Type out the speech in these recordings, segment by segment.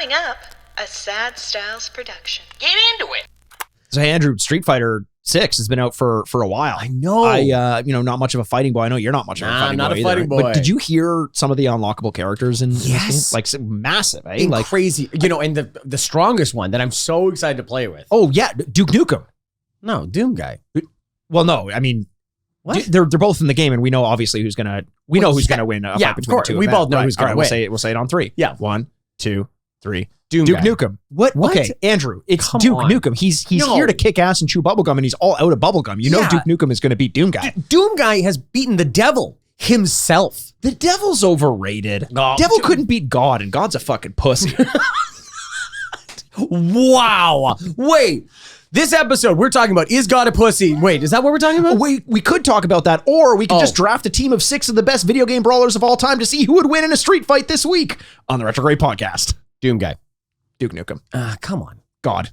Coming up, a Sad Styles production. Get into it. So, hey, Andrew, Street Fighter 6 has been out for a while. I know. Not much of a fighting boy. I know you're not much of a fighting boy. Not a either, fighting boy. But did you hear some of the unlockable characters in Yes. like massive, eh? Like crazy. And the strongest one that I'm so excited to play with. Oh yeah, Duke Nukem. No, Doom guy. Well, no, I mean, What? they're both in the game, and we know obviously who's gonna win. A yeah, fight between of course. the two. We of them. both know who's gonna We'll win. say it on 3. Yeah. 1, 2, 3. Doom Duke guy. Nukem. What? What? Okay, Andrew, it's Come Duke on. Nukem. He's No. here to kick ass and chew bubblegum, and he's all out of bubblegum. You know Yeah. Duke Nukem is going to beat Doom Guy. Doom guy has beaten the devil himself. The devil's overrated. Oh, Devil dude. couldn't beat God, and God's a fucking pussy. Wow. Wait. This episode, we're talking about, is God a pussy? Wait, is that what we're talking about? we could talk about that, or we could just draft a team of 6 of the best video game brawlers of all time to see who would win in a street fight this week on the Retrograde Podcast. Doom guy. Duke Nukem. Come on. God.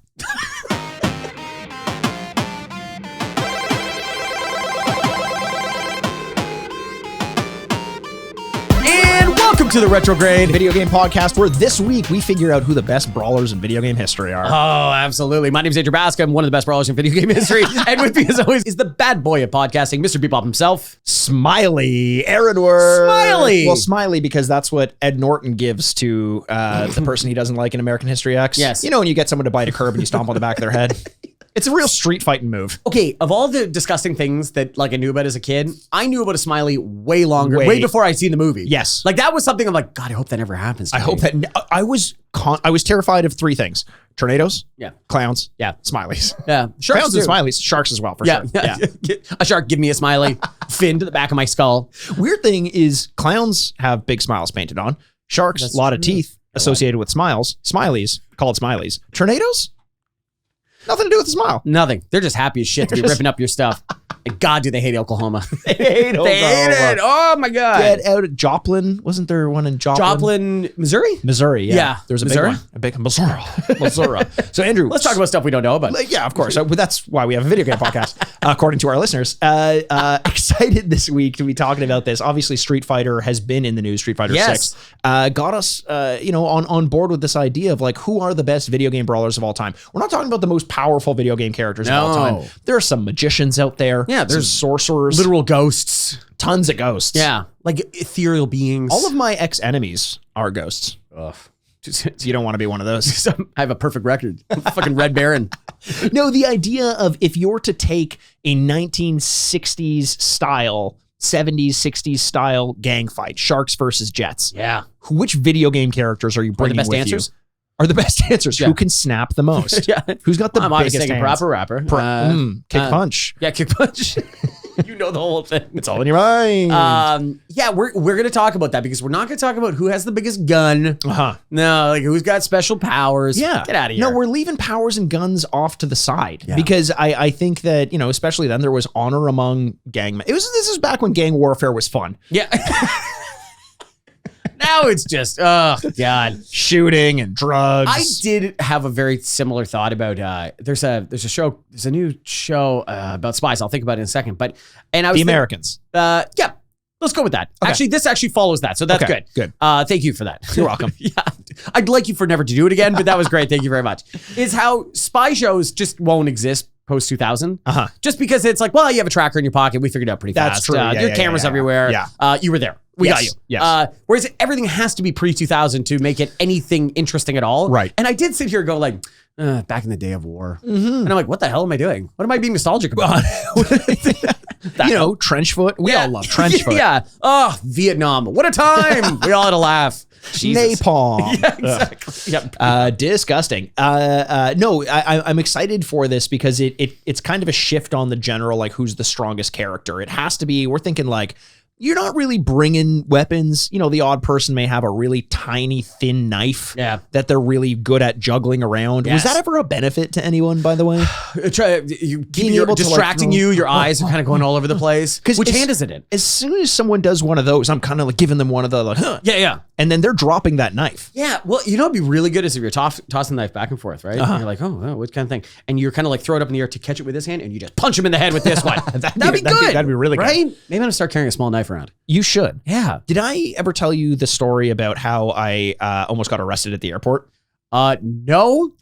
And welcome to the Retrograde. Video game podcast where this week we figure out who the best brawlers in video game history are. Oh, absolutely. My name is Andrew Basca. I'm one of the best brawlers in video game history. And with me, as always, is the bad boy of podcasting, Mr. Bebop himself. Smiley. Aaron Word. Smiley. Well, Smiley because that's what Ed Norton gives to the person he doesn't like in American History X. Yes. You know when you get someone to bite a curb and you stomp on the back of their head? It's a real street fighting move. Okay, of all the disgusting things that I knew about as a kid, I knew about a Smiley way longer, way before I'd seen the movie. Yes. Like that was something I'm like, God, I hope that never happens to I me. hope that I was terrified of 3 things: tornadoes, Yeah. clowns, Yeah. smileys. Yeah. Sharks Clowns too. and smileys, sharks as well for Yeah. sure. Yeah. A shark, give me a smiley. Fin to the back of my skull. Weird thing is clowns have big smiles painted on. Sharks, That's a lot of true. teeth associated with smiles. Smileys, called smileys. Tornadoes, nothing to do with the smile. Nothing. They're just happy as shit to be ripping up your stuff. And God, do they hate Oklahoma. They hate They hate it. Oh my God. Get out of Joplin. Wasn't there one in Joplin? Joplin, Missouri? Missouri. Yeah. Yeah. There's a Missouri? big one. A big Missouri. Missouri. So Andrew, Let's talk about stuff we don't know about. Yeah, of course. So that's why we have a video game podcast, according to our listeners. Excited this week to be talking about this. Obviously, Street Fighter has been in the news. Street Fighter 6 got us, on board with this idea of like who are the best video game brawlers of all time. We're not talking about the most powerful video game characters of all No. time. There are some magicians out there. Yeah, some there's sorcerers, Literal ghosts. tons of ghosts. Yeah. Like ethereal beings. All of my ex-enemies are ghosts. Ugh. So you don't want to be one of those. I have a perfect record. I'm fucking Red Baron. No, the idea of if you're to take a 1960s style, 70s, 60s style gang fight, Sharks versus Jets. Yeah. Which video game characters are you bringing best with answers? you? Are the best answers? Yeah. Who can snap the most? Yeah. Who's got the I'm biggest obviously a hands? proper rapper. Kick punch. Yeah, kick punch. You know the whole thing. It's all in your mind. Yeah, we're gonna talk about that because we're not gonna talk about who has the biggest gun. Uh-huh. No, like who's got special powers. Yeah. Get out of here. No, we're leaving powers and guns off to the side Yeah. because I think that, especially then there was honor among gang. This is back when gang warfare was fun. Yeah. Now it's just, oh God. Shooting and drugs. I did have a very similar thought about there's a new show about spies. I'll think about it in a second. But I was The Americans. yeah, let's go with that. Okay. Actually, this actually follows that, so that's Okay, good. good. Thank you for that. You're welcome. Yeah, I'd like you for never to do it again, but that was great. Thank you very much. Is how spy shows just won't exist post 2000. Uh-huh. Just because it's like, well, you have a tracker in your pocket. We figured it out pretty That's fast. true. Yeah, There yeah, are cameras yeah. everywhere. Yeah. You were there. We Yes, got you. yes. Whereas everything has to be pre 2000 to make it anything interesting at all. Right. And I did sit here and go like, back in the day of war. And I'm like, what the hell am I doing? What am I being nostalgic about? Trenchfoot. We all love Trenchfoot. Yeah. Oh, Vietnam. What a time. We all had a laugh. Jesus. Napalm. Yeah, exactly. Yep. Disgusting. No, I'm excited for this because it's kind of a shift on the general, like who's the strongest character. It has to be, we're thinking like, you're not really bringing weapons. The odd person may have a really tiny, thin knife that they're really good at juggling around. Yes. Was that ever a benefit to anyone, by the way? Being able to distracting you, your eyes are kind of going all over the place. Which hand is it in? As soon as someone does one of those, I'm kind of like giving them one of the, like, huh. Yeah. And then they're dropping that knife. Yeah, well, it'd be really good is if you're tossing the knife back and forth, right? And you're like, oh, what kind of thing? And you're kind of like throw it up in the air to catch it with this hand, and you just punch him in the head with this one. That'd be good. That'd be really good. Right? Maybe I'm gonna start carrying a small knife around. You should. Yeah. Did I ever tell you the story about how I almost got arrested at the airport? No.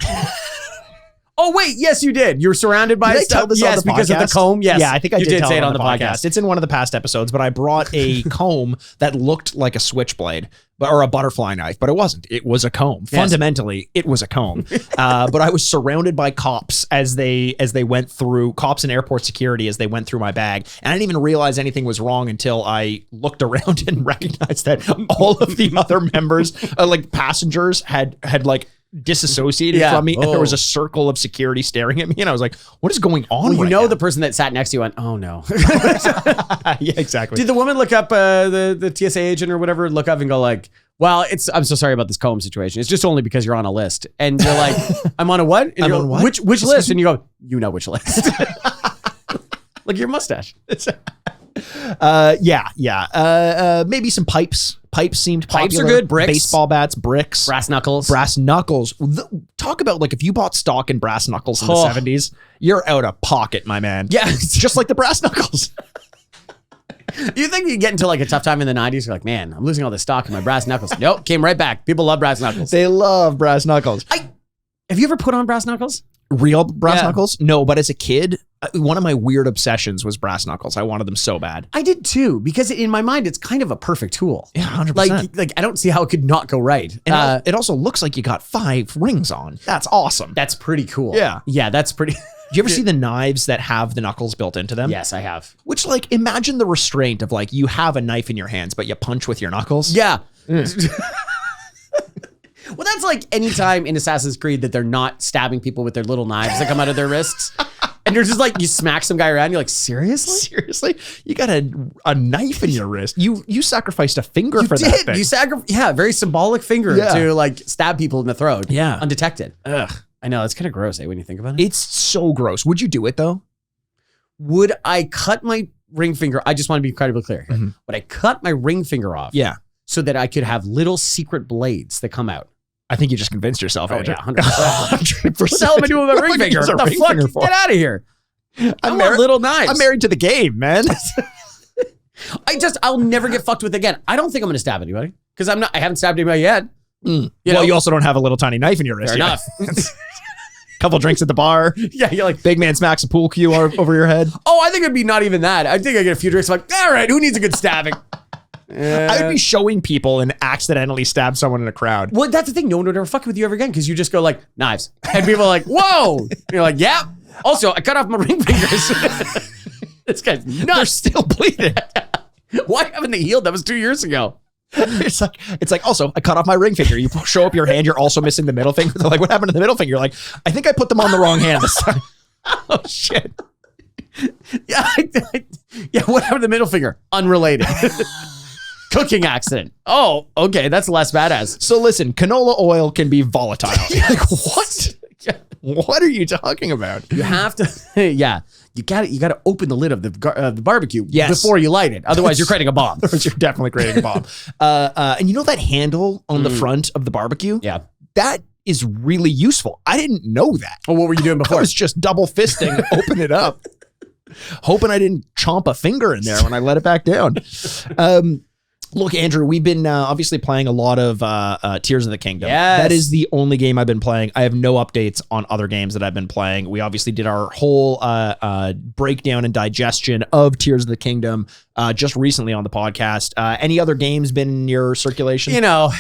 Oh wait, yes, you did. You were surrounded by Did I stuff. tell this Yes, on the because of the podcast? comb. Yes, Yeah, I think I you did tell say it on the podcast. It's in one of the past episodes, but I brought a comb that looked like a switchblade, or a butterfly knife, but it wasn't. It was a comb. Yes. Fundamentally, it was a comb. But I was surrounded by cops as they went through, cops and airport security as they went through my bag, and I didn't even realize anything was wrong until I looked around and recognized that all of the other members, like passengers, had like disassociated from me, and there was a circle of security staring at me, and I was like, what is going on? Well, right now? the person that sat next to you went, oh no. Yeah, exactly. Did the woman look up the TSA agent or whatever, look up and go like, well, I'm so sorry about this comb situation. It's just only because you're on a list. And you're like, I'm on a what? And I'm you're on like, what? Which list? And you go, you know which list. Like your mustache. Maybe some pipes. Pipes seemed popular. Pipes are good. Bricks. Baseball bats, bricks. Brass knuckles. Brass knuckles. Talk about like if you bought stock in brass knuckles in the 70s, you're out of pocket, my man. Yeah. Just like the brass knuckles. You think you get into like a tough time in the 90s? You're like, man, I'm losing all this stock in my brass knuckles. Nope, came right back. People love brass knuckles. They love brass knuckles. Have you ever put on brass knuckles? Real brass knuckles? No, but as a kid, one of my weird obsessions was brass knuckles. I wanted them so bad. I did too, because in my mind, it's kind of a perfect tool. Yeah, 100%. Like I don't see how it could not go right. And it also looks like you got 5 rings on. That's awesome. That's pretty cool. Yeah. Yeah, that's pretty. Do you ever see the knives that have the knuckles built into them? Yes, I have. Which, like, imagine the restraint of, like, you have a knife in your hands, but you punch with your knuckles. Yeah. Well, that's like any time in Assassin's Creed that they're not stabbing people with their little knives that come out of their wrists. And you're just like, you smack some guy around, you're like, seriously? Seriously? You got a knife in your wrist. You sacrificed a finger for that thing. You sacrificed, very symbolic finger to like stab people in the throat. Yeah. Undetected. Ugh. I know, it's kind of gross, when you think about it. It's so gross. Would you do it, though? Would I cut my ring finger? I just want to be incredibly clear here. Mm-hmm. Would I cut my ring finger off? Yeah. So that I could have little secret blades that come out? I think you just convinced yourself. Oh, Andrew. yeah, 100%. 100%. What the hell am I doing with my ring finger? What What the fuck? Get out of here. I want little knives. I'm married to the game, man. I'll never get fucked with again. I don't think I'm going to stab anybody because I haven't stabbed anybody yet. You also don't have a little tiny knife in your wrist. Fair enough. Couple drinks at the bar. Yeah, you're like, big man smacks a pool cue over your head. Oh, I think it'd be not even that. I think I get a few drinks. I'm like, all right, who needs a good stabbing? I would be showing people and accidentally stab someone in a crowd. Well, that's the thing. No one would ever fuck with you ever again because you just go like, knives. And people are like, whoa. And you're like, yeah. Also, I cut off my ring fingers. This guy's nuts. They're still bleeding. Why haven't they healed? That was 2 years ago. It's like, also, I cut off my ring finger. You show up your hand, you're also missing the middle finger. They're like, what happened to the middle finger? You're like, I think I put them on the wrong hand this time. Oh, shit. Yeah, what happened to the middle finger? Unrelated. Cooking accident. Oh, okay. That's less badass. So listen, canola oil can be volatile. You're like, what? What are you talking about? You have to, you got to open the lid of the barbecue before you light it. Otherwise, you're creating a bomb. You're definitely creating a bomb. And you know that handle on the front of the barbecue? Yeah. That is really useful. I didn't know that. Well, what were you doing before? I was just double fisting, open it up, hoping I didn't chomp a finger in there when I let it back down. Look, Andrew, we've been obviously playing a lot of Tears of the Kingdom. Yes. That is the only game I've been playing. I have no updates on other games that I've been playing. We obviously did our whole breakdown and digestion of Tears of the Kingdom just recently on the podcast. Any other games been in your circulation? You know,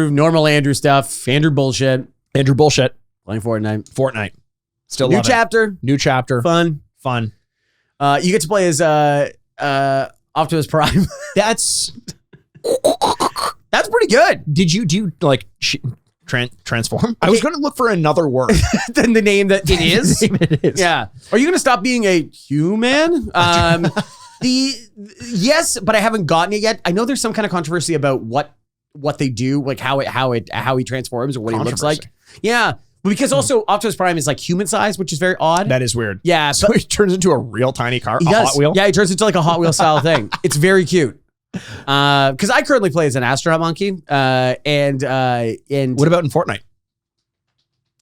normal Andrew stuff. Andrew bullshit. Andrew bullshit. Playing Fortnite. Still New love chapter. it. New chapter. Fun. You get to play as Optimus Prime. That's pretty good. do you like transform? I was going to look for another word than the name that it is. The name it is. Yeah. Are you going to stop being a human? Yes, but I haven't gotten it yet. I know there's some kind of controversy about what they do, like how he transforms or what he looks like. Yeah. Because also Optimus Prime is like human size, which is very odd. That is weird. Yeah. So he turns into a real tiny car, a Hot Wheel. Yeah, he turns into like a Hot Wheel style thing. It's very cute. Because I currently play as an astronaut monkey. And what about in Fortnite?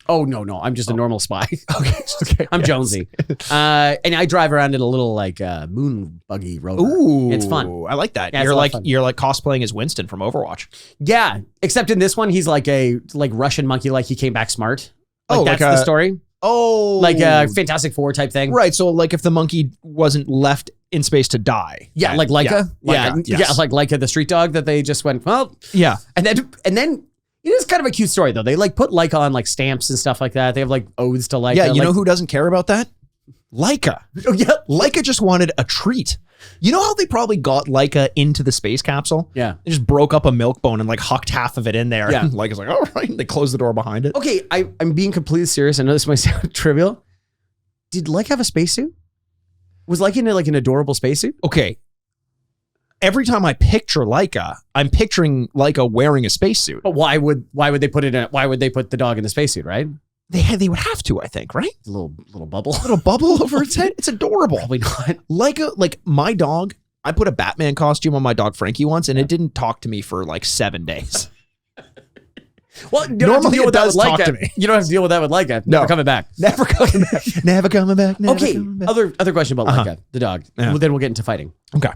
Oh, no. I'm just a normal spy. Okay. I'm Jonesy. And I drive around in a little like moon buggy rover. Ooh, it's fun. I like that. Yeah, you're like cosplaying as Winston from Overwatch. Yeah, except in this one, he's like a Russian monkey, like he came back smart. Like that's the story. Oh, Like a Fantastic Four type thing. Right. So like if the monkey wasn't left in space to die. Yeah, like Laika. Yeah, yes. Like Laika the street dog that they just went, well. Yeah. And then it is kind of a cute story though. They like put Laika on like stamps and stuff like that. They have like odes to Laika. Yeah, you know who doesn't care about that? Laika. Oh, yeah. Laika just wanted a treat. You know how they probably got Laika into the space capsule? Yeah. They just broke up a milk bone and like hucked half of it in there. Yeah. And Laika's like, all right. And they closed the door behind it. Okay, I'm being completely serious. I know this might sound trivial. Did Laika have a spacesuit? Was Laika in like an adorable spacesuit? Okay. Every time I picture Laika, I'm picturing Laika wearing a spacesuit. But why would they put the dog in the spacesuit, right? They would have to, I think, right? A little bubble. Little bubble over its head. It's adorable. Probably not. Like my dog, I put a Batman costume on my dog Frankie once, and it didn't talk to me for like 7 days. Well, normally it does talk to me. You don't have to deal with that with Laika. Never coming back. Never coming back. Never coming back. Never Okay. coming back. Other question about Laika, the dog. Yeah. Well, then we'll get into fighting. Okay.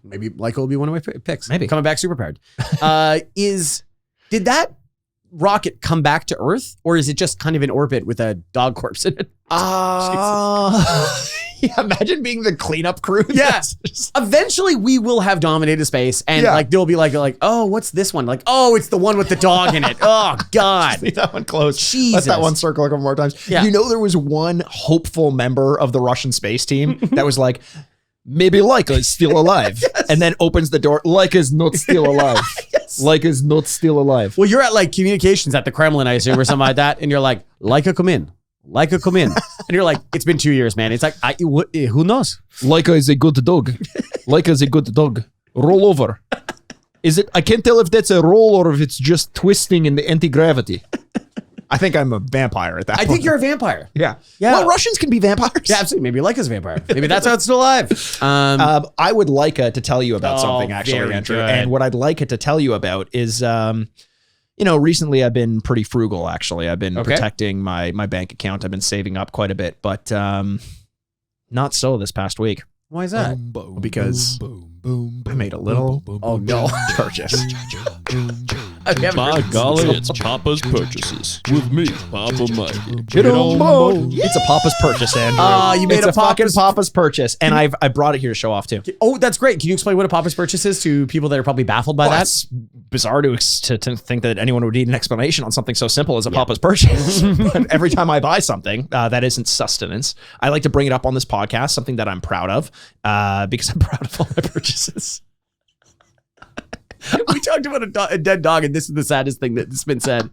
Maybe Laika will be one of my picks. Maybe. Coming back super powered. Did that rocket come back to Earth, or is it just kind of in orbit with a dog corpse in it? Yeah, imagine being the cleanup crew. Yes. Eventually we will have dominated space and like there'll be like, oh, what's this one? Like, oh, it's the one with the dog in it. Oh God. Leave that one closed. Jesus. Let that one circle a couple more times. Yeah. You know, there was one hopeful member of the Russian space team that was like, maybe Laika is still alive. Yes. And then opens the door. Laika is not still alive. Yes. Laika is not still alive. Well, you're at like communications at the Kremlin, I assume, or something like that. And you're like, Laika, come in. Laika, come in. And you're like, it's been 2 years, man. It's like, who knows? Laika is a good dog. Laika is a good dog. Roll over. Is it? I can't tell if that's a roll or if it's just twisting in the anti-gravity. I think I'm a vampire at that point. I think you're a vampire. Yeah. Yeah. Well, Russians can be vampires. Yeah, absolutely. Maybe Laika's a vampire. Maybe that's how it's still alive. I would like to tell you about something, actually, very Andrew. good. And what I'd like it to tell you about is, recently I've been pretty frugal, actually. I've been protecting my bank account. I've been saving up quite a bit, but not so this past week. Why is that? Because I made a little purchase. By golly, it's Papa's Purchases with me, Papa Mike. Get on board. It's a Papa's purchase, Andrew. You made it's a fucking Papa's- Papa's purchase, and I brought it here to show off too. Oh, that's great. Can you explain what a Papa's purchase is to people that are probably baffled by Well, that? it's bizarre to think that anyone would need an explanation on something so simple as a Papa's purchase. But every time I buy something that isn't sustenance, I like to bring it up on this podcast, something that I'm proud of, because I'm proud of all my purchases. We talked about a dead dog, and this is the saddest thing that's been said.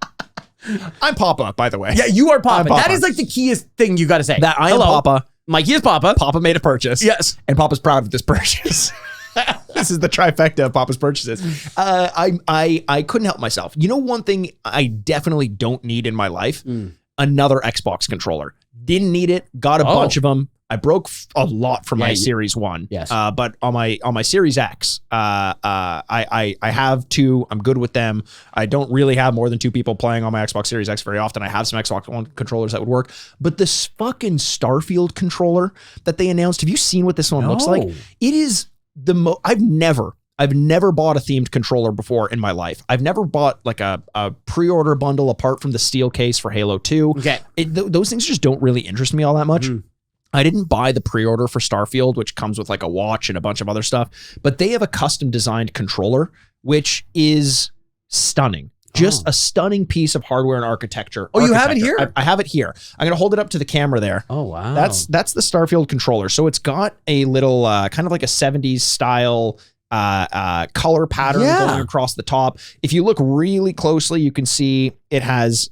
I'm Papa, by the way. Yeah, you are Papa. I'm Papa. That is like the keyest thing you got to say. That I am Papa. Mikey is Papa. Papa made a purchase. Yes. And Papa's proud of this purchase. This is the trifecta of Papa's purchases. I couldn't help myself. You know, one thing I definitely don't need in my life? Another Xbox controller. Didn't need it. Got a bunch of them. I broke a lot from my Series 1. Yes. But on my Series X, I have 2. I'm good with them. I don't really have more than 2 people playing on my Xbox Series X very often. I have some Xbox One controllers that would work. But this fucking Starfield controller that they announced, have you seen what this one looks like? It is the I've never bought a themed controller before in my life. I've never bought like a pre-order bundle apart from the steel case for Halo 2. Okay. Those things just don't really interest me all that much. I didn't buy the pre-order for Starfield, which comes with like a watch and a bunch of other stuff, but they have a custom designed controller, which is stunning. Just a stunning piece of hardware and architecture. Oh, you have it here? I have it here. I'm going to hold it up to the camera there. Oh, wow. That's the Starfield controller. So it's got a little kind of like a 70s style color pattern going across the top. If you look really closely, you can see it has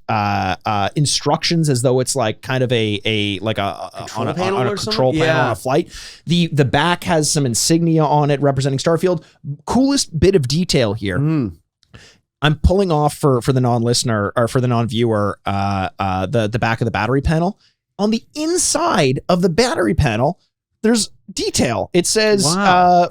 instructions as though it's like kind of a control panel on a flight. The back has some insignia on it representing Starfield. Coolest bit of detail here. I'm pulling off for the non-listener or for the non-viewer the back of the battery panel. On the inside of the battery panel, there's detail. It says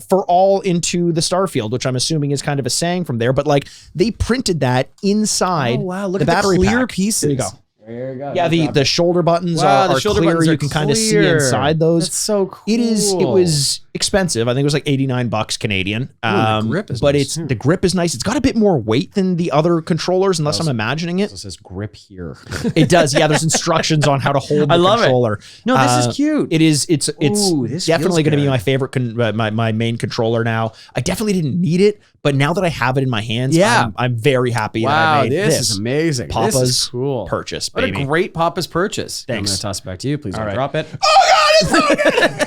for all into the Starfield, which I'm assuming is kind of a saying from there, but like they printed that inside Look the at battery the clear pack. pieces. There you go. There you go. Yeah, the shoulder buttons Wow, the are shoulder clear. buttons are You can kind of see clear. inside those. That's so cool. It was expensive. I think it was like $89 Canadian. the grip is but nice. the grip is nice. It's got a bit more weight than the other controllers, unless I'm imagining it. It says grip here. It does. Yeah, there's instructions on how to hold the love it. controller. No, this is cute. It is. It's Ooh, this definitely feels going to be good. my favorite, my main controller now. I definitely didn't need it, but now that I have it in my hands, Yeah. I'm very happy that Wow, I made this is amazing. Papa's this is cool. purchase, What baby. a great Papa's purchase. I'm Thanks. going to toss it back to you. Please don't right. drop it. Oh God, it's so good.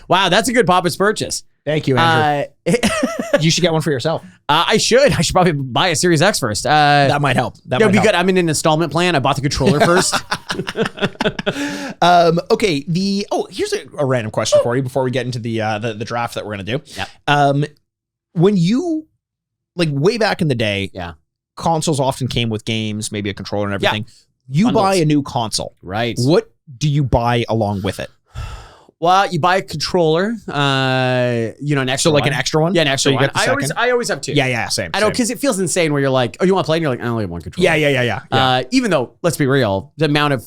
Wow, that's a good Papa's purchase. Thank you, Andrew. You should get one for yourself. I should probably buy a Series X first. That might help. That would might be help. good. I'm in an installment plan. I bought the controller first. Okay. Here's a random question for you before we get into the draft that we're gonna do. Yeah. When you way back in the day, Yeah. consoles often came with games, maybe a controller and everything. You Bundles. buy a new console. Right. What do you buy along with it? Well, you buy a controller, an extra So like one. an extra one? Yeah, an extra So you one. get the second? I always have two. Yeah, same. I know, same. because it feels insane where you're like, oh, you want to play? And you're like, I only have one controller. Yeah. Even though, let's be real, the amount of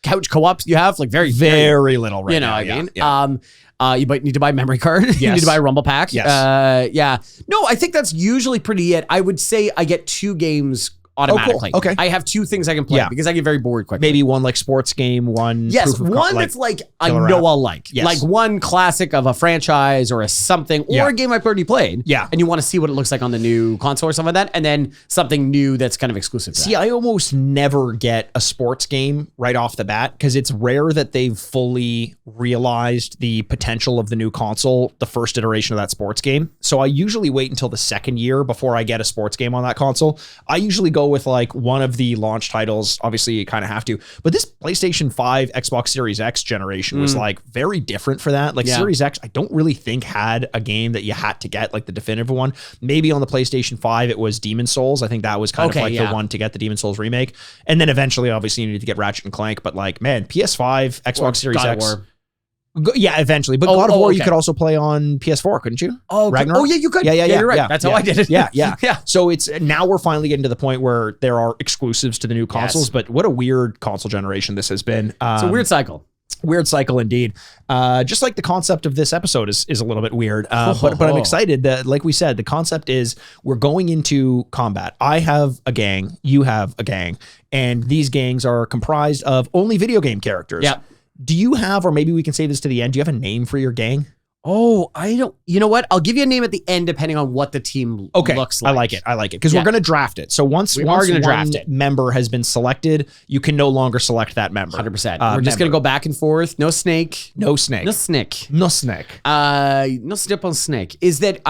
couch co-ops you have, like very Very little right you know now. what I mean? Yeah. You need to buy memory card. You need to buy a Rumble pack. Yes. Yeah. No, I think that's usually pretty it. I would say I get 2 games automatically. Okay. I have 2 things I can play Yeah. because I get very bored quickly. Maybe one like sports game, one. Yes, proof of one that's like I killer know app. I'll like. Yes. Like one classic of a franchise or a something or Yeah. a game I've already played. Yeah. And you want to see what it looks like on the new console or something like that. And then something new that's kind of exclusive to See, that. I almost never get a sports game right off the bat because it's rare that they've fully realized the potential of the new console, the first iteration of that sports game. So I usually wait until the second year before I get a sports game on that console. I usually go with like one of the launch titles. Obviously, you kind of have to. But this PlayStation 5, Xbox Series X generation was like very different for that. Like Yeah. Series X, I don't really think had a game that you had to get like the definitive one. Maybe on the PlayStation 5, it was Demon Souls. I think that was kind of like the one to get the Demon Souls remake. And then eventually, obviously, you need to get Ratchet and Clank. But like, man, PS5, Xbox Series God of X. War. Yeah, eventually. But God of War, you okay. could also play on PS4, couldn't you? Oh, Ragnarok? oh yeah, you could. Yeah, You're right. yeah, That's yeah. how I did it. Yeah. Yeah. So it's now we're finally getting to the point where there are exclusives to the new consoles. Yes. But what a weird console generation this has been. It's a weird cycle. Weird cycle indeed. Just like the concept of this episode is a little bit weird. But I'm excited that, like we said, the concept is we're going into combat. I have a gang, you have a gang, and these gangs are comprised of only video game characters. Yeah. Do you have, or maybe we can save this to the end, do you have a name for your gang? Oh, I don't. You know what? I'll give you a name at the end depending on what the team looks like. I like it. Because Yeah. we're going to draft it. So once We are one gonna draft it. member has been selected, you can no longer select that member. 100%. We're just going to go back and forth. No snake. No snake. No snake. No snake. No step on snake. Is that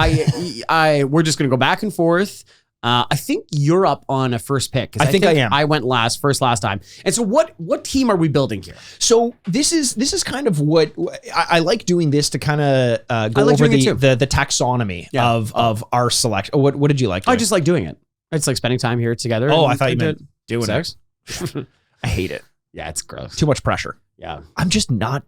we're just going to go back and forth. I think you're up on a first pick. 'Cause I think I am. I went last time. And so what team are we building here? So this is kind of what I like doing this to kind of go like over doing it too. the taxonomy of our select. What did you like? I doing? just like doing it. It's like spending time here together. Oh, and I thought you do meant doing sex. it. I hate it. Yeah, it's gross. Too much pressure. Yeah. I'm just not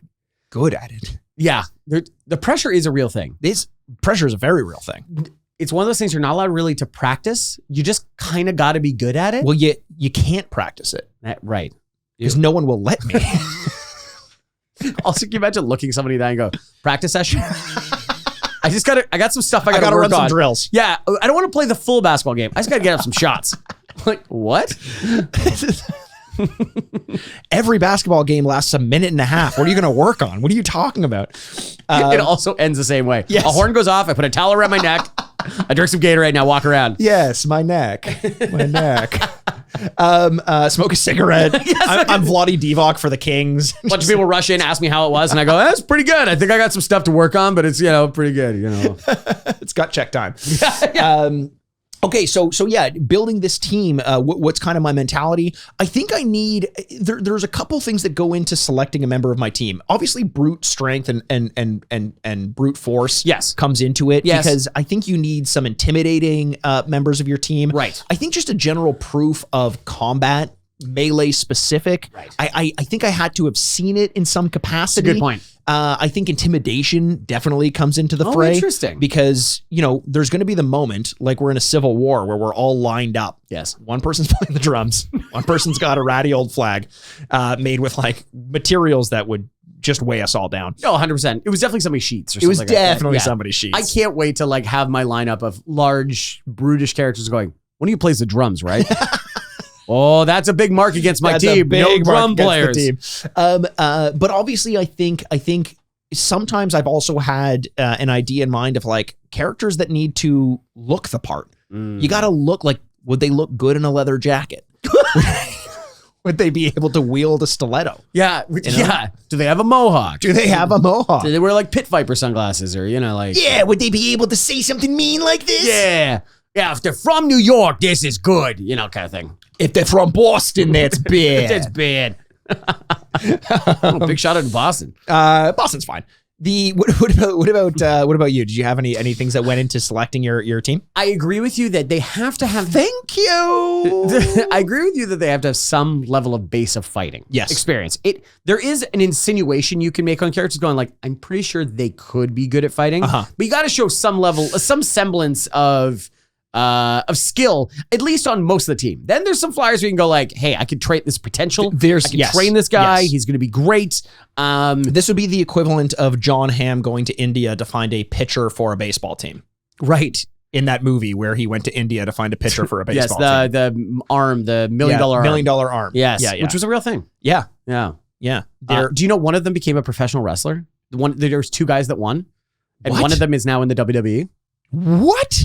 good at it. Yeah. The pressure is a real thing. This pressure is a very real thing. It's one of those things you're not allowed really to practice. You just kind of got to be good at it. Well, you can't practice it Right. because no one will let me. Also, can you imagine looking somebody in the eye and go, practice session? I got some stuff I I got to run work some on. drills. Yeah. I don't want to play the full basketball game. I just got to get up some shots. Like, what? Every basketball game lasts a minute and a half. What are you going to work on? What are you talking about? It also ends the same way. Yes. A horn goes off. I put a towel around my neck. I drink some Gatorade. Now walk around. Yes, my neck. My neck. Smoke a cigarette. I'm Vladi Divac for the Kings. A bunch of people rush in, ask me how it was, and I go, "That's pretty good. I think I got some stuff to work on, but it's pretty good. It's got check time. Okay, so yeah, building this team, what's kind of my mentality? I think I need there's a couple things that go into selecting a member of my team. Obviously, brute strength and brute force comes into it because I think you need some intimidating members of your team. Right. I think just a general proof of combat, melee specific. Right. I think I had to have seen it in some capacity. Good point. I think intimidation definitely comes into the fray. Interesting. Because, there's going to be the moment, like we're in a civil war, where we're all lined up. Yes. One person's playing the drums, One person's got a ratty old flag made with like materials that would just weigh us all down. No, 100%. It was definitely somebody's sheets or something. It was like that. definitely Yeah. somebody's sheets. I can't wait to like have my lineup of large, brutish characters going, one of you plays the drums, right? Oh, that's a big mark against my That's a team. big No mark drum against players. the team. But obviously, I think sometimes I've also had an idea in mind of like characters that need to look the part. You got to look like, would they look good in a leather jacket? Would they be able to wield a stiletto? Yeah. Yeah. Do they have a mohawk? Do they have a mohawk? Do they wear like pit viper sunglasses or, like. Yeah, would they be able to say something mean like this? Yeah. Yeah. If they're from New York, this is good, kind of thing. If they're from Boston, that's bad. That's bad. Big shout out to Boston. Boston's fine. What about you? Did you have any things that went into selecting your team? I agree with you that they have to have. Thank you. I agree with you that they have to have some level of base of fighting. Yes. Experience. There is an insinuation you can make on characters going like, I'm pretty sure they could be good at fighting, but you got to show some level, some semblance of skill, at least on most of the team. Then there's some flyers where you can go like, hey, I could trait this potential. I can train this guy. Yes. He's going to be great. This would be the equivalent of John Hamm going to India to find a pitcher for a baseball team. Right. In that movie where he went to India to find a pitcher for a baseball team. the arm, the $1 million arm. $1 million arm. Yes. Yeah. Which was a real thing. Yeah. Yeah. Yeah. Do you know one of them became a professional wrestler? There's two guys that won, and What? one of them is now in the WWE. What?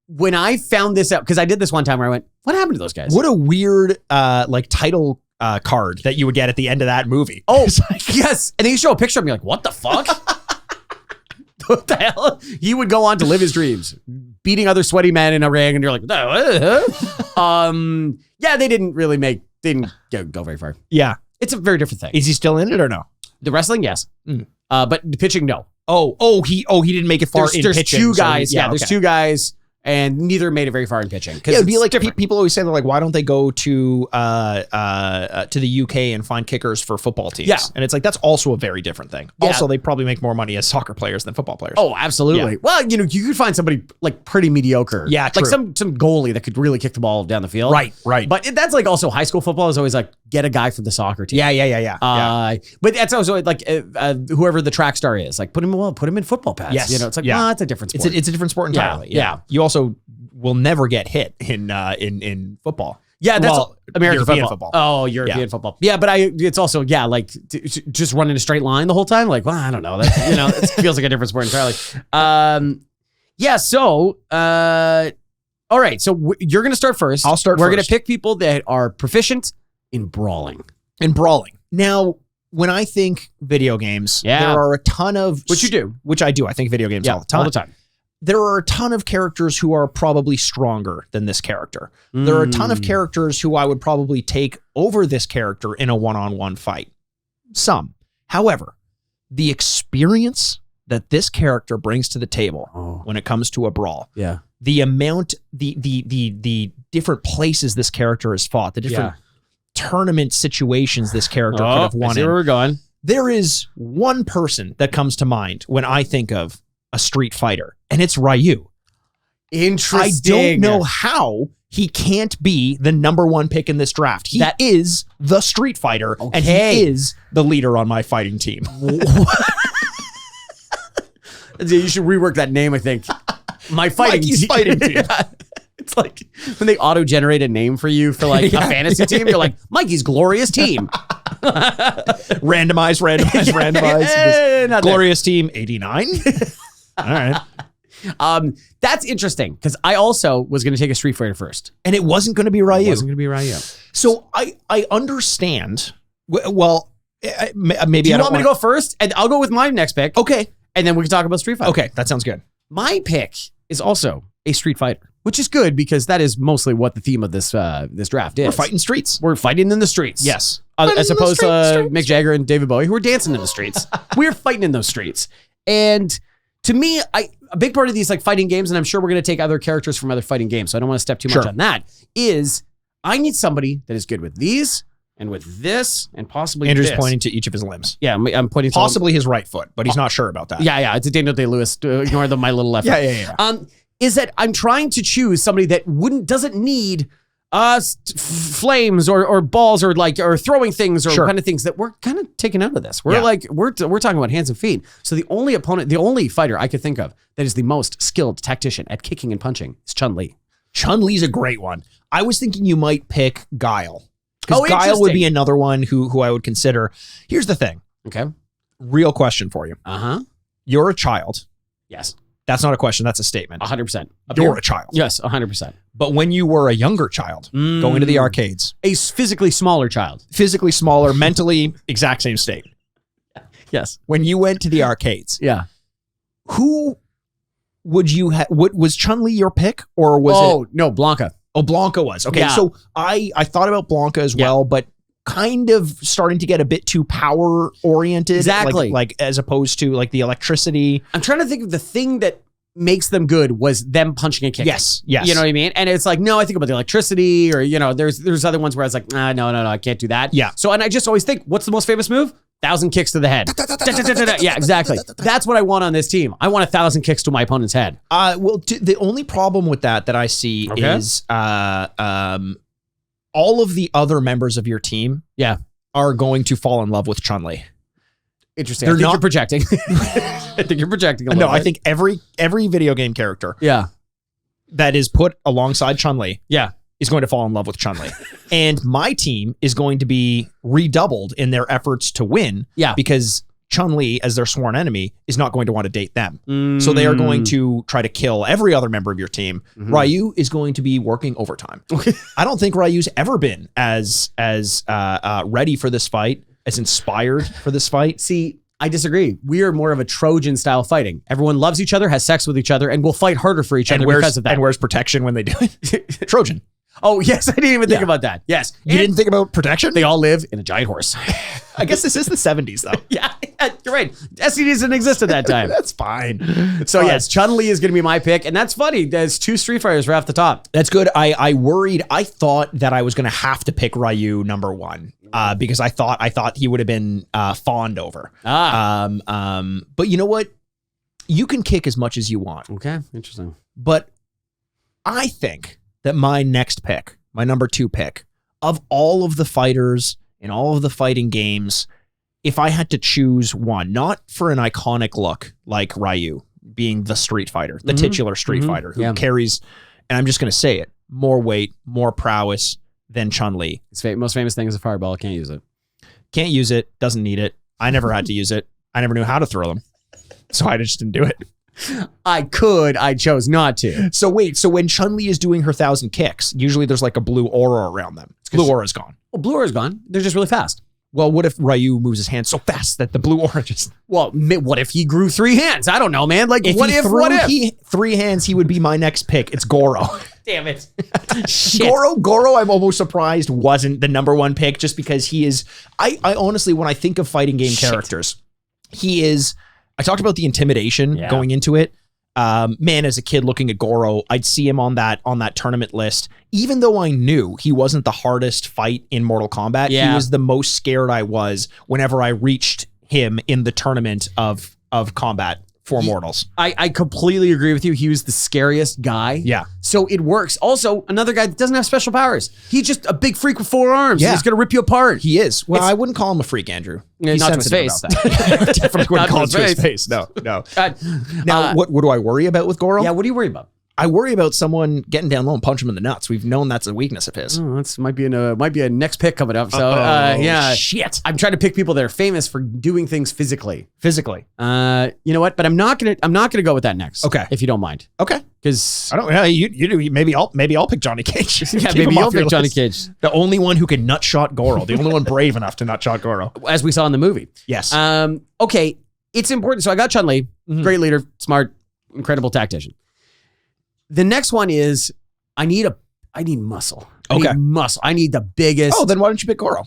When I found this out, because I did this one time where I went, what happened to those guys? What a weird title card that you would get at the end of that movie. Oh, It's like, yes. And then you show a picture of me like, what the fuck? What the hell? He would go on to live his dreams, beating other sweaty men in a ring, and you're like, yeah, they didn't go very far. yeah. It's a very different thing. Is he still in it or no? The wrestling, yes. But the pitching, no. He didn't make it far in There's pitching. two so guys. he- There's two guys, and neither made it very far in pitching. Yeah, it'd be it's like different. people always say they're like, why don't they go to the UK and find kickers for football teams? Yeah. And it's like that's also a very different thing. Yeah. Also, they probably make more money as soccer players than football players. Oh, absolutely. Yeah. Well, you could find somebody like pretty mediocre. Yeah, like true. some goalie that could really kick the ball down the field. Right. But that's like also high school football is always like get a guy from the soccer team. Yeah. But that's also like whoever the track star is, like put him in football pads. Yes. It's like Yeah. it's a different sport. It's a different sport entirely. Yeah. You also will never get hit in football. Yeah, that's American European football. Oh, European Yeah. football. Yeah, but it's also like just running a straight line the whole time. Like, well, I don't know. That's, it feels like a different sport entirely. So, all right. So you're going to start first. I'll start We're going first. to pick people that are proficient in brawling. In brawling. Now, when I think video games, Yeah. there are a ton of Which you do. which I do. I think video games all the time. All the time. There are a ton of characters who are probably stronger than this character. There are a ton of characters who I would probably take over this character in a one-on-one fight. Some. However, the experience that this character brings to the table when it comes to a brawl, Yeah. the amount, the different places this character has fought, the different tournament situations this character could have I won see where in. we're going. There is one person that comes to mind when I think of a Street Fighter, and it's Ryu. Interesting. I don't know how he can't be the number one pick in this draft. He is the Street Fighter, and he is the leader on my fighting team. You should rework that name, I think. My fighting Mikey's team. fighting team. It's like when they auto-generate a name for you for like a fantasy team, you're like, Mikey's glorious team. randomize. Not Glorious team 89. All right. That's interesting because I also was going to take a Street Fighter first. And it wasn't going to be Ryu. It wasn't going to be Ryu. So I understand. Well, maybe Do you I don't want me to go first? And I'll go with my next pick. Okay. And then we can talk about Street Fighter. Okay. That sounds good. My pick is also a Street Fighter, which is good because that is mostly what the theme of this draft is. We're fighting streets. We're fighting in the streets. Yes. As opposed to streets. Mick Jagger and David Bowie, who are dancing in the streets. We're fighting in those streets. And to me, a big part of these like fighting games, and I'm sure we're going to take other characters from other fighting games, so I don't want to step too much on that, is I need somebody that is good with these and with this and possibly Andrew's this. pointing to each of his limbs. Yeah, I'm pointing to Possibly his right foot, but he's not sure about that. Yeah, it's a Daniel Day-Lewis. Ignore my little left. Yeah. Is that I'm trying to choose somebody that doesn't need Flames or balls or throwing things or kind of things that we're kind of taken out of this. We're we're talking about hands and feet. So the only fighter I could think of that is the most skilled tactician at kicking and punching is Chun-Li. Chun-Li's a great one. I was thinking you might pick Guile. Because Guile would be another one who I would consider. Here's the thing. Okay. Real question for you. You're a child. Yes. That's not a question. That's a statement. 100%. You're a child. Yes, 100%. But when you were a younger child, going to the arcades. A physically smaller child. Physically smaller, mentally exact same state. Yes. When you went to the arcades. Yeah. Who would you have? Was Chun-Li your pick or was it? Oh, no, Blanca. Oh, Blanca was. Okay, Yeah. so I thought about Blanca as well, but kind of starting to get a bit too power oriented. Exactly. Like as opposed to like the electricity. I'm trying to think of the thing that makes them good was them punching and kicking. Yes. You know what I mean? And it's like, no, I think about the electricity or, there's other ones where I was like, no, I can't do that. Yeah. So, and I just always think, what's the most famous move? 1,000 kicks to the head. Yeah, exactly. That's what I want on this team. I want 1,000 kicks to my opponent's head. Well, the only problem with that I see is all of the other members of your team are going to fall in love with Chun-Li. Interesting. I think you're projecting. I think you're projecting a little bit. I think every video game character that is put alongside Chun-Li is going to fall in love with Chun-Li. And my team is going to be redoubled in their efforts to win because Chun-Li, as their sworn enemy, is not going to want to date them. So they are going to try to kill every other member of your team. Ryu is going to be working overtime. I don't think Ryu's ever been as ready for this fight, as inspired for this fight. See, I disagree. We are more of a Trojan style fighting. Everyone loves each other, has sex with each other, and will fight harder for each other because of that. And wears protection when they do it. Trojan. Oh, yes. I didn't even think about that. Yes. You didn't think about protection? They all live in a giant horse. I guess this is the 70s, though. Yeah, you're right. STDs didn't exist at that time. That's fine. Yes, Chun-Li is going to be my pick. And that's funny. There's 2 Street Fighters right off the top. That's good. I thought that I was going to have to pick Ryu number 1 because I thought he would have been fawned over. But you know what? You can kick as much as you want. Okay, interesting. But I think that my next pick, my number 2 pick, of all of the fighters in all of the fighting games, if I had to choose one, not for an iconic look like Ryu, being the Street Fighter, the titular Street Fighter, who carries, and I'm just going to say it, more weight, more prowess than Chun-Li. His most famous thing is a fireball. Can't use it. Can't use it. Doesn't need it. I never had to use it. I never knew how to throw them. So I just didn't do it. I chose not to. So wait, so when Chun-Li is doing her 1,000 kicks, usually there's like a blue aura around them. Blue aura's gone. Well, blue aura's gone. They're just really fast. Well, what if Ryu moves his hand so fast that the blue aura just... Well, what if he grew 3 hands? I don't know, man. Like, what if 3 hands, he would be my next pick. It's Goro. Damn it. Goro, I'm almost surprised wasn't the number 1 pick just because he is... I honestly, when I think of fighting game characters, he is... I talked about the intimidation going into it. Man, as a kid looking at Goro, I'd see him on that tournament list. Even though I knew he wasn't the hardest fight in Mortal Kombat, he was the most scared I was whenever I reached him in the tournament of combat for mortals. I completely agree with you. He was the scariest guy. Yeah. So it works. Also, another guy that doesn't have special powers. He's just a big freak with 4 arms. Yeah. He's going to rip you apart. He is. Well, I wouldn't call him a freak, Andrew. Not to his face. Definitely wouldn't call him to his face. No. Now, what do I worry about with Goro? Yeah, what do you worry about? I worry about someone getting down low and punch him in the nuts. We've known that's a weakness of his. Oh, that's might be a next pick coming up. So shit. I'm trying to pick people that are famous for doing things physically. Physically. You know what? But I'm not gonna go with that next. Okay. If you don't mind. Okay. Because I don't know. You do. Maybe I'll pick Johnny Cage. Yeah, maybe you'll pick Johnny Cage. The only one who can nutshot Goro. The only one brave enough to nutshot Goro. As we saw in the movie. Yes. Okay. It's important. So I got Chun-Li. Great leader, smart, incredible tactician. The next one is I need muscle. I need muscle. I need the biggest. Oh, then why don't you pick Goro?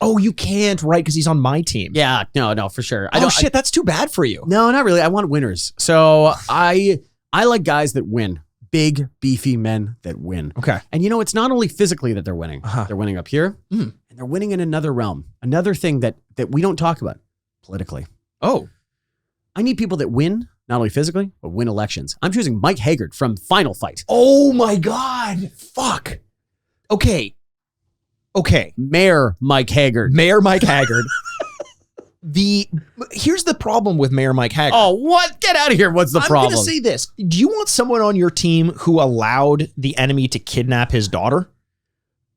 Oh, you can't, right? Because he's on my team. Yeah, no, for sure. That's too bad for you. No, not really. I want winners. So I like guys that win. Big, beefy men that win. Okay. And it's not only physically that they're winning. They're winning up here, and they're winning in another realm. Another thing that we don't talk about politically. Oh. I need people that win. Not only physically, but win elections. I'm choosing Mike Haggard from Final Fight. Oh my God. Fuck. Okay. Mayor Mike Haggard. Here's the problem with Mayor Mike Haggard. Oh, what? Get out of here. What's the problem? I'm going to say this. Do you want someone on your team who allowed the enemy to kidnap his daughter?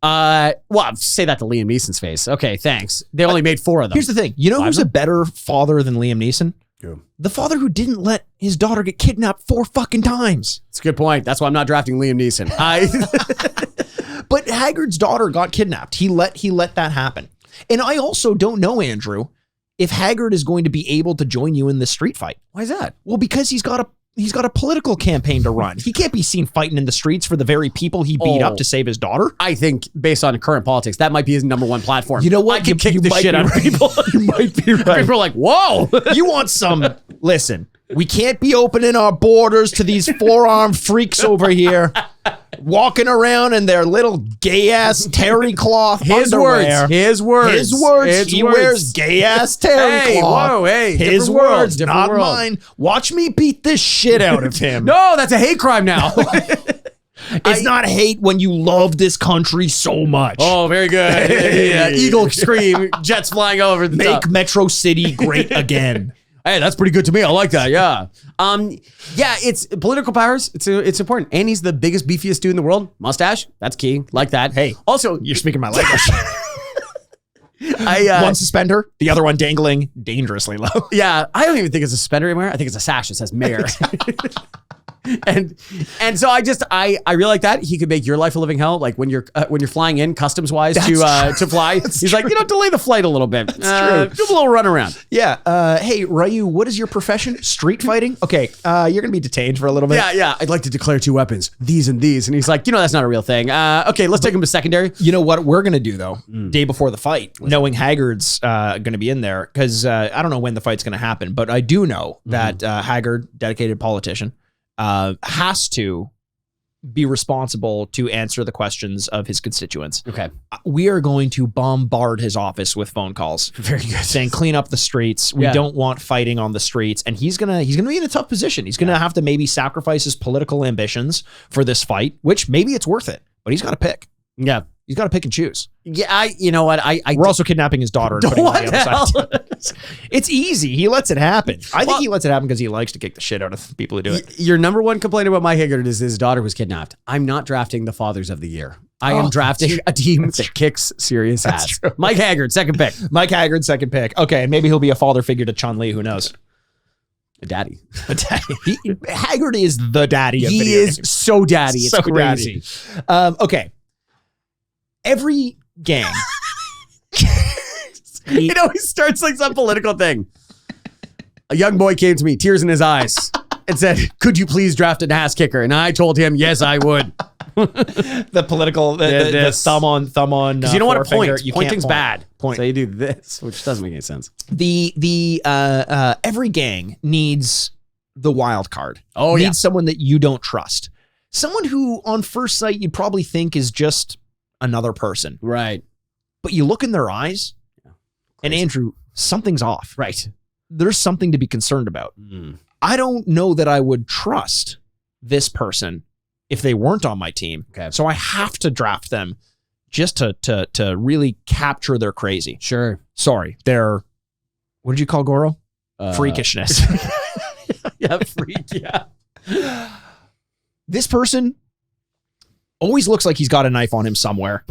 Well, say that to Liam Neeson's face. Okay, thanks. They only made 4 of them. Here's the thing. You know who's a better father than Liam Neeson? Yeah. The father who didn't let his daughter get kidnapped 4 fucking times. That's a good point. That's why I'm not drafting Liam Neeson. But Haggard's daughter got kidnapped. He let that happen. And I also don't know, Andrew, if Haggard is going to be able to join you in this street fight. Why is that? Well, because he's got a political campaign to run. He can't be seen fighting in the streets for the very people he beat up to save his daughter. I think based on current politics, that might be his number 1 platform. You know what? I can kick the shit out of people. You might be right. People are like, whoa. You want some, listen, we can't be opening our borders to these 4-armed freaks over here walking around in their little gay-ass terry cloth underwear. His words. He wears gay-ass terry cloth. His words, not mine. Watch me beat this shit out of him. No, that's a hate crime now. It's not hate when you love this country so much. Oh, very good. Yeah, eagle scream, jets flying over the top. Make Metro City great again. Hey, that's pretty good to me. I like that. Yeah. Yeah, it's political powers. It's important. And he's the biggest, beefiest dude in the world. Mustache. That's key. Like that. Hey, also, you're speaking my language. One suspender, the other one dangling dangerously low. Yeah. I don't even think it's a suspender anymore. I think it's a sash that says mayor. And so I really like that. He could make your life a living hell. Like when you're flying in customs wise to fly, he's like, delay the flight a little bit. That's true. Do a little run around. Yeah. Hey, Ryu, what is your profession? Street fighting? Okay. You're going to be detained for a little bit. Yeah. I'd like to declare 2 weapons, these and these. And he's like, that's not a real thing. Okay, let's take him to secondary. You know what we're going to do though, day before the fight, knowing Haggard's going to be in there, because I don't know when the fight's going to happen, but I do know that Haggard, dedicated politician, has to be responsible to answer the questions of his constituents. Okay. We are going to bombard his office with phone calls. Very good. Saying clean up the streets. We don't want fighting on the streets. And he's gonna be in a tough position. He's gonna have to maybe sacrifice his political ambitions for this fight, which maybe it's worth it, but he's got to pick. Yeah. He's got to pick and choose. Yeah, you know what? We're also kidnapping his daughter and putting her on the other side. It's easy. He lets it happen. I think he lets it happen because he likes to kick the shit out of people who do it. Your number 1 complaint about Mike Haggard is his daughter was kidnapped. I'm not drafting the fathers of the year. I am drafting a team that kicks serious ass. Mike Haggard, second pick. Mike Haggard, second pick. Okay, and maybe he'll be a father figure to Chun-Li. Who knows? A daddy. Haggard is the daddy of video games. He is so daddy. It's so crazy. Daddy. Okay. Every gang. He starts like some political thing. A young boy came to me, tears in his eyes, and said, "Could you please draft an ass kicker?" And I told him, "Yes, I would." The political, the thumb on. Because you don't want to point. You Pointing's can't bad. So you do this, which doesn't make any sense. Every gang needs the wild card. Oh, needs someone that you don't trust. Someone who, on first sight, you'd probably think is just another person. Right. But you look in their eyes, and Andrew, something's off. Right. There's something to be concerned about. I don't know that I would trust this person if they weren't on my team. Okay. So I have to draft them just to really capture their crazy. Sure. Sorry. Their, what did you call Goro? Freakishness. Yeah, freak, yeah. This person always looks like he's got a knife on him somewhere.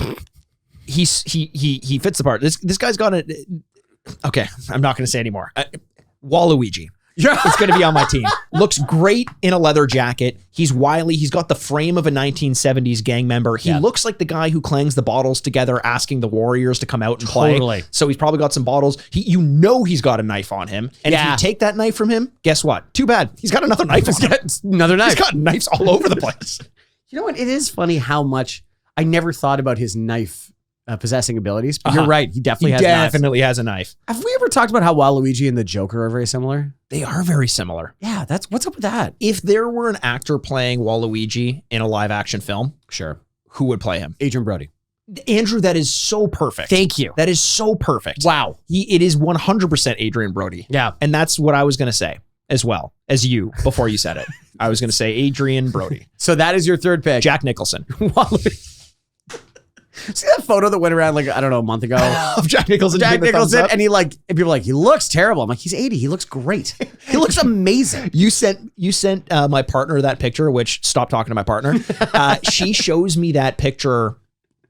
He fits the part. This guy's got a. Okay, I'm not going to say anymore. Waluigi. Yeah. It's going to be on my team. Looks great in a leather jacket. He's wily. He's got the frame of a 1970s gang member. He looks like the guy who clangs the bottles together, asking the warriors to come out and play. Totally. So he's probably got some bottles. He's got a knife on him. And if you take that knife from him, guess what? Too bad. He's got another knife on him. Another knife. He's got knives all over the place. You know what? It is funny how much I never thought about his knife possessing abilities, but you're right. He definitely has a knife. Have we ever talked about how Waluigi and the Joker are very similar? They are very similar. Yeah, what's up with that? If there were an actor playing Waluigi in a live action film, sure, who would play him? Adrian Brody. Andrew, that is so perfect. Thank you. That is so perfect. Wow. It is 100% Adrian Brody. Yeah. And that's what I was going to say as well as you before you said it. I was going to say Adrian Brody. So that is your third pick. Jack Nicholson. See that photo that went around like, I don't know, a month ago? Of Jack Nicholson. Jack Nicholson, and and people are like, he looks terrible. I'm like, he's 80. He looks great. He looks amazing. You sent my partner that picture, which stop talking to my partner. She shows me that picture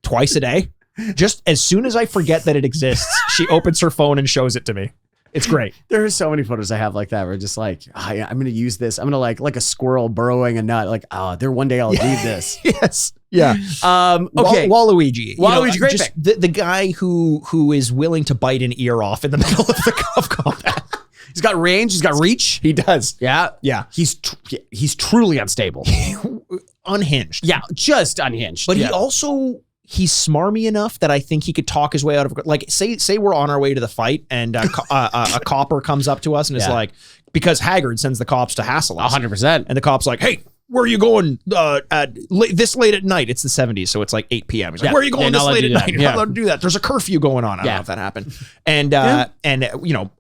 twice a day. Just as soon as I forget that it exists, she opens her phone and shows it to me. It's great. There are so many photos I have like that where just like, I'm going to use this. I'm going to like a squirrel burrowing a nut. Like, one day I'll need this. Yes. Yeah. Okay. Waluigi. Waluigi, great pick. The guy who is willing to bite an ear off in the middle of combat. He's got range. He's got reach. He does. Yeah. Yeah. He's truly unstable. Unhinged. Yeah. Just unhinged. But he's smarmy enough that I think he could talk his way out of, like, say we're on our way to the fight and a copper comes up to us and is like, because Haggard sends the cops to hassle us. 100%. And the cop's like, hey, where are you going this late at night? It's the 70s, so it's like 8 p.m. He's like, where are you going this late at night? You're not allowed to do that. There's a curfew going on. I don't know if that happened. And,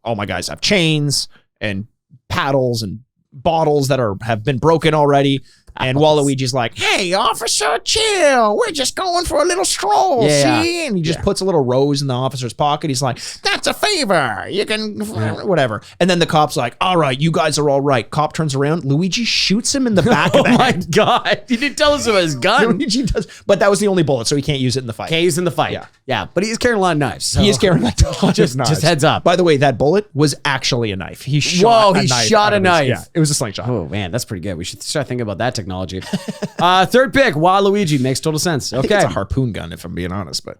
all my guys have chains and paddles and bottles that have been broken already. And Waluigi's like, hey, officer, chill. We're just going for a little stroll, see? And he just puts a little rose in the officer's pocket. He's like, that's a favor. You can, whatever. And then the cop's like, all right, you guys are all right. Cop turns around. Luigi shoots him in the back of the head. Oh, my God. He didn't tell us about his gun. Luigi does. But that was the only bullet, so he can't use it in the fight. Can't use it in the fight. Yeah. But he's carrying a lot of knives. So. He is carrying a lot of knives. Just heads up. By the way, that bullet was actually a knife. He shot a knife. Yeah, it was a slingshot. Oh, man, that's pretty good. We should start thinking about that technology. Third pick, Waluigi. Makes total sense. Okay. I think it's a harpoon gun, if I'm being honest, but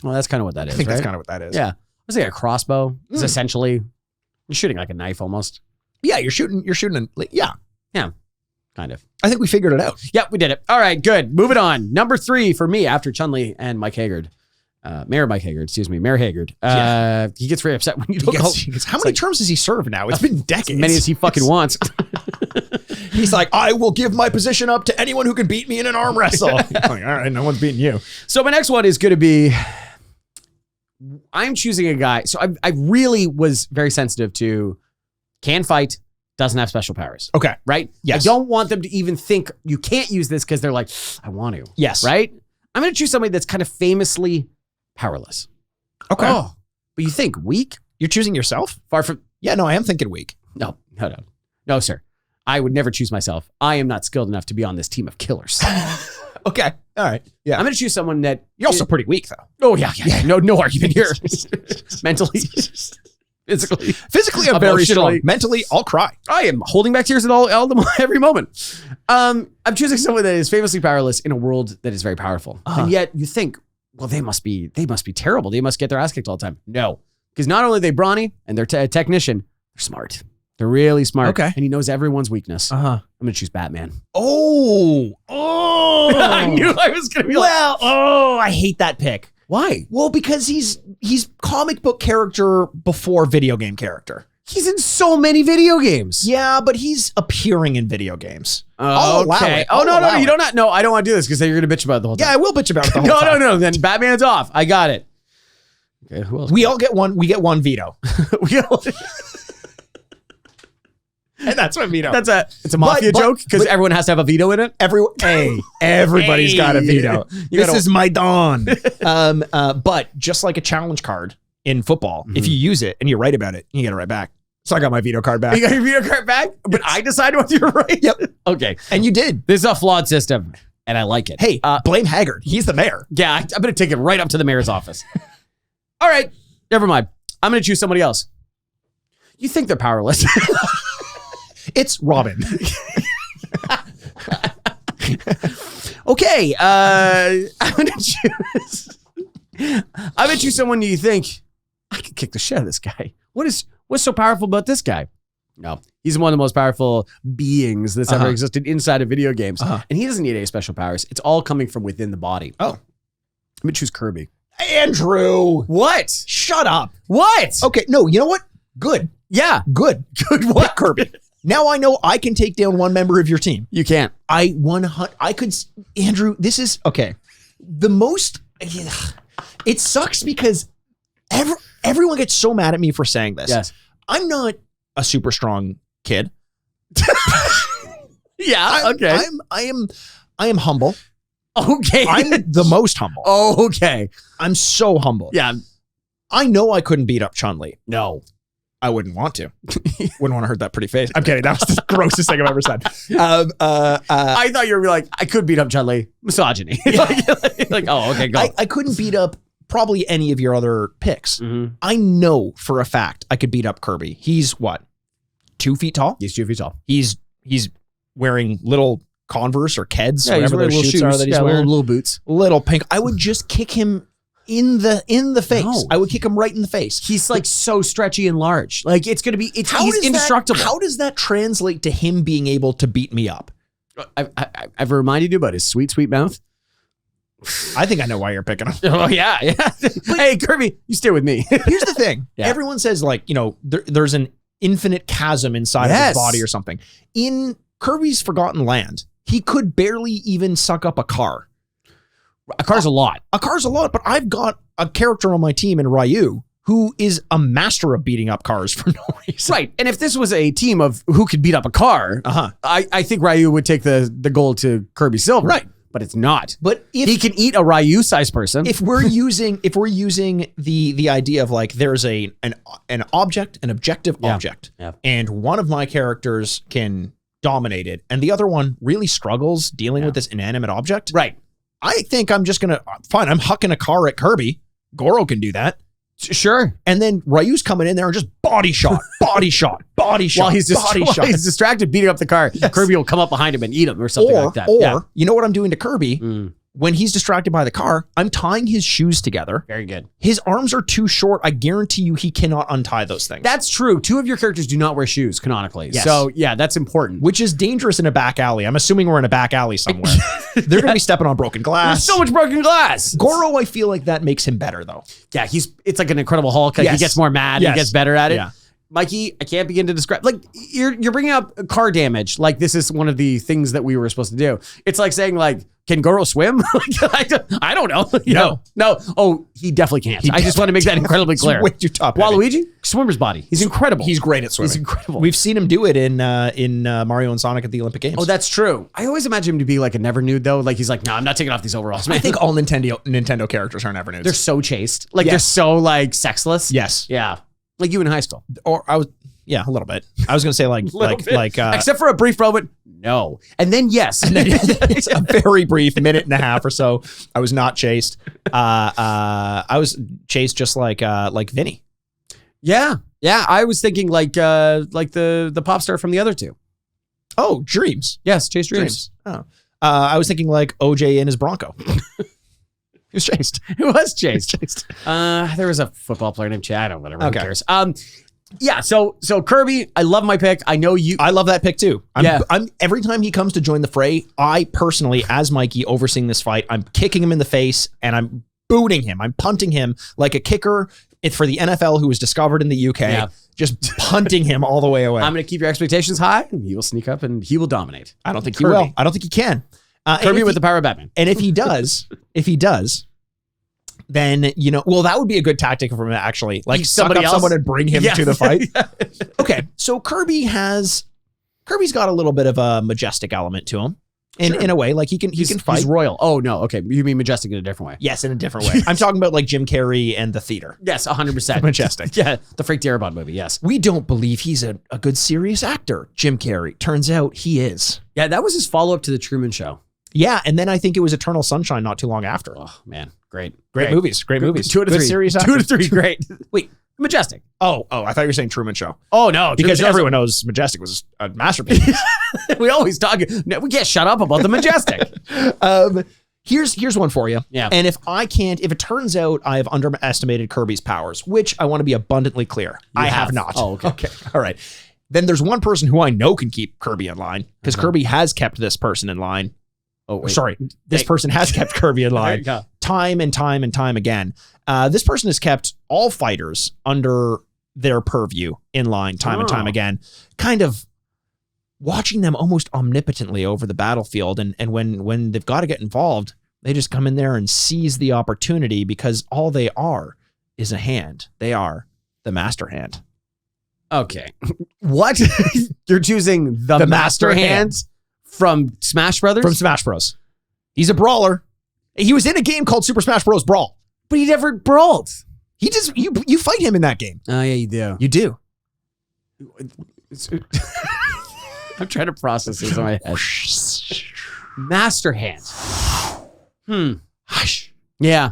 well, that's kind of what that is. I think right? that's kind of what that is. Yeah. It's like a crossbow. It's essentially you're shooting like a knife almost. Yeah, you're shooting yeah. Kind of. I think we figured it out. Yep, we did it. All right, good. Moving on. Number 3 for me after Chun-Li and Mike Haggard. Mayor Haggard. He gets very upset when you don't call. How many terms has he served now? It's been decades. As many as he fucking wants. He's like, I will give my position up to anyone who can beat me in an arm wrestle. Like, all right, no one's beating you. So my next one is going to be, I'm choosing a guy. So I really was very sensitive to can fight, doesn't have special powers. Okay. Right? Yes. I don't want them to even think you can't use this because they're like, I want to. Yes. Right? I'm going to choose somebody that's kind of famously powerless. Okay. Oh, but you think weak? You're choosing yourself? Far from. Yeah, no, I am thinking weak. No, sir. I would never choose myself. I am not skilled enough to be on this team of killers. Okay. All right. Yeah. I'm going to choose someone that. You're also pretty weak, though. Oh, yeah. No argument here. Mentally. Physically, I'm very strong. Mentally, I'll cry. I am holding back tears at every moment. I'm choosing someone that is famously powerless in a world that is very powerful. And yet you think, well, they must be terrible. They must get their ass kicked all the time. No, because not only are they brawny and they're a technician, they're smart. They're really smart. Okay. And he knows everyone's weakness. I'm going to choose Batman. Oh. I knew I was going to be I hate that pick. Why? Well, because he's comic book character before video game character. He's in so many video games. Yeah, but he's appearing in video games. Okay. No, you don't. No, I don't want to do this because then you're going to bitch about it the whole time. Yeah, I will bitch about it the whole time. No. Then Batman's off. I got it. Okay, who else? We all get one. We get one veto. And that's my veto. It's a mafia joke because everyone has to have a veto in it. Everybody's got a veto. This is my dawn. But just like a challenge card in football, if you use it and you write about it, you get it right back. So I got my veto card back. You got your veto card back, but I decide whether you're right. Yep. Okay. And you did. This is a flawed system, and I like it. Hey, blame Haggard. He's the mayor. Yeah, I'm going to take it right up to the mayor's office. All right, never mind. I'm going to choose somebody else. You think they're powerless? It's Robin. Okay, I'm gonna choose someone you think I could kick the shit out of this guy. What's so powerful about this guy? No, he's one of the most powerful beings that's ever existed inside of video games, and he doesn't need any special powers. It's all coming from within the body. Oh, I'm gonna choose Kirby. Andrew, what? Shut up. What? Okay, no, you know what? Good. Yeah, good. What? Pick Kirby. Now I know I can take down one member of your team. You can't. I could, Andrew, this is, okay. The most, it sucks because everyone gets so mad at me for saying this. Yes. I'm not a super strong kid. Yeah, okay. I am humble. Okay. I'm the most humble. Oh, okay. I'm so humble. Yeah. I know I couldn't beat up Chun-Li. No. I wouldn't want to. Wouldn't want to hurt that pretty face. I'm kidding. That was the grossest thing I've ever said. I thought you were like, I could beat up Chun-Li. Misogyny. like, oh, okay, go. I couldn't beat up probably any of your other picks. Mm-hmm. I know for a fact I could beat up Kirby. He's what? 2 feet tall? He's 2 feet tall. He's wearing little Converse or Keds, Yeah, whatever those shoes are that he's wearing. Little boots. Little pink. I would just kick him in the face. No. I would kick him right in the face. He's like so stretchy and large. Like it's gonna be. He's indestructible. How does that translate to him being able to beat me up? I've reminded you about his sweet, sweet mouth. I think I know why you're picking him. Oh yeah. Hey Kirby, you stay with me. Here's the thing. Yeah. Everyone says like, there's an infinite chasm inside of his body or something. In Kirby's Forgotten Land, he could barely even suck up a car. A car's a lot. A car's a lot, but I've got a character on my team in Ryu who is a master of beating up cars for no reason. Right. And if this was a team of who could beat up a car, I think Ryu would take the gold to Kirby Silver. Right. But it's not. But if he can eat a Ryu-sized person. If we're using the idea of like there's an object, an objective object, and one of my characters can dominate it, and the other one really struggles dealing with this inanimate object. Right. I think I'm just gonna fine. I'm hucking a car at Kirby. Goro can do that. Sure. And then Ryu's coming in there and just body shot. While he's distracted beating up the car, Kirby will come up behind him and eat him or something like that. Or you know what I'm doing to Kirby? When he's distracted by the car, I'm tying his shoes together. Very good. His arms are too short. I guarantee you he cannot untie those things. That's true. 2 of your characters do not wear shoes canonically. Yes. So yeah, that's important. Which is dangerous in a back alley. I'm assuming we're in a back alley somewhere. They're going to be stepping on broken glass. There's so much broken glass. Goro, I feel like that makes him better though. Yeah, it's like an Incredible Hulk. Like he gets more mad. He gets better at it. Yeah. Mikey, I can't begin to describe. Like you're bringing up car damage. Like this is one of the things that we were supposed to do. It's like saying like, can Goro swim? I don't know. No. Oh, he definitely can't. I just want to make that incredibly clear. Way too top. Waluigi, swimmer's body. He's incredible. He's great at swimming. He's incredible. We've seen him do it in Mario and Sonic at the Olympic Games. Oh, that's true. I always imagine him to be like a never nude though. Like he's like, no, I'm not taking off these overalls. Man. I think all Nintendo characters are never nudes. They're so chaste. Like they're so like sexless. Yes. Yeah. Like you in high school. Or a little bit. I was gonna say like except for a brief moment. No. And then yes. And then it's a very brief minute and a half or so. I was not chased. I was chased just like Vinny. Yeah. Yeah. I was thinking like the pop star from the other two. Oh, Dreams. Yes, Chase Dreams. Oh. I was thinking like OJ in his Bronco. He was chased. It was chased. There was a football player named Chad. I don't know. Whatever. Who cares? Yeah, so Kirby, I love my pick. I know you. I love that pick too. I'm every time he comes to join the fray, I personally, as Mikey overseeing this fight, I'm kicking him in the face and I'm booting him. I'm punting him like a kicker for the NFL who was discovered in the UK. Just punting him all the way away. I'm going to keep your expectations high, and he will sneak up and he will dominate. I don't think he will. I don't think he can. Kirby with the power of Batman. And if he does, then, that would be a good tactic for him actually. Like suck up someone and bring him to the fight. Okay. So Kirby's got a little bit of a majestic element to him. In a way, like he can fight. He's royal. Oh no. Okay. You mean majestic in a different way. Yes, in a different way. I'm talking about like Jim Carrey and the theater. Yes, 100%. Majestic. Yeah. The Frank Darabont movie. Yes. We don't believe he's a good serious actor, Jim Carrey. Turns out he is. Yeah. That was his follow-up to the Truman Show. Yeah, and then I think it was Eternal Sunshine not too long after. Oh man, great movies. 2 out of 3. Serious 2 out of 3, great. Wait, Majestic. Oh, I thought you were saying Truman Show. Oh no, because everyone knows Majestic was a masterpiece. We always talk. We can't shut up about the Majestic. Here's one for you. Yeah. And if it turns out I have underestimated Kirby's powers, which I want to be abundantly clear, I have not. Oh, okay. All right. Then there's one person who I know can keep Kirby in line because Kirby has kept this person in line. Oh, wait. Sorry. This person has kept Kirby in line time and time and time again. This person has kept all fighters under their purview in line time and time again, kind of watching them almost omnipotently over the battlefield. And when they've got to get involved, they just come in there and seize the opportunity because all they are is a hand. They are the master hand. Okay. What? You're choosing the master hand? From Smash Brothers? From Smash Bros. He's a brawler. He was in a game called Super Smash Bros. Brawl. But he never brawled. He just you fight him in that game. Oh, yeah, you do. You do. I'm trying to process this in my head. Master Hand. Yeah.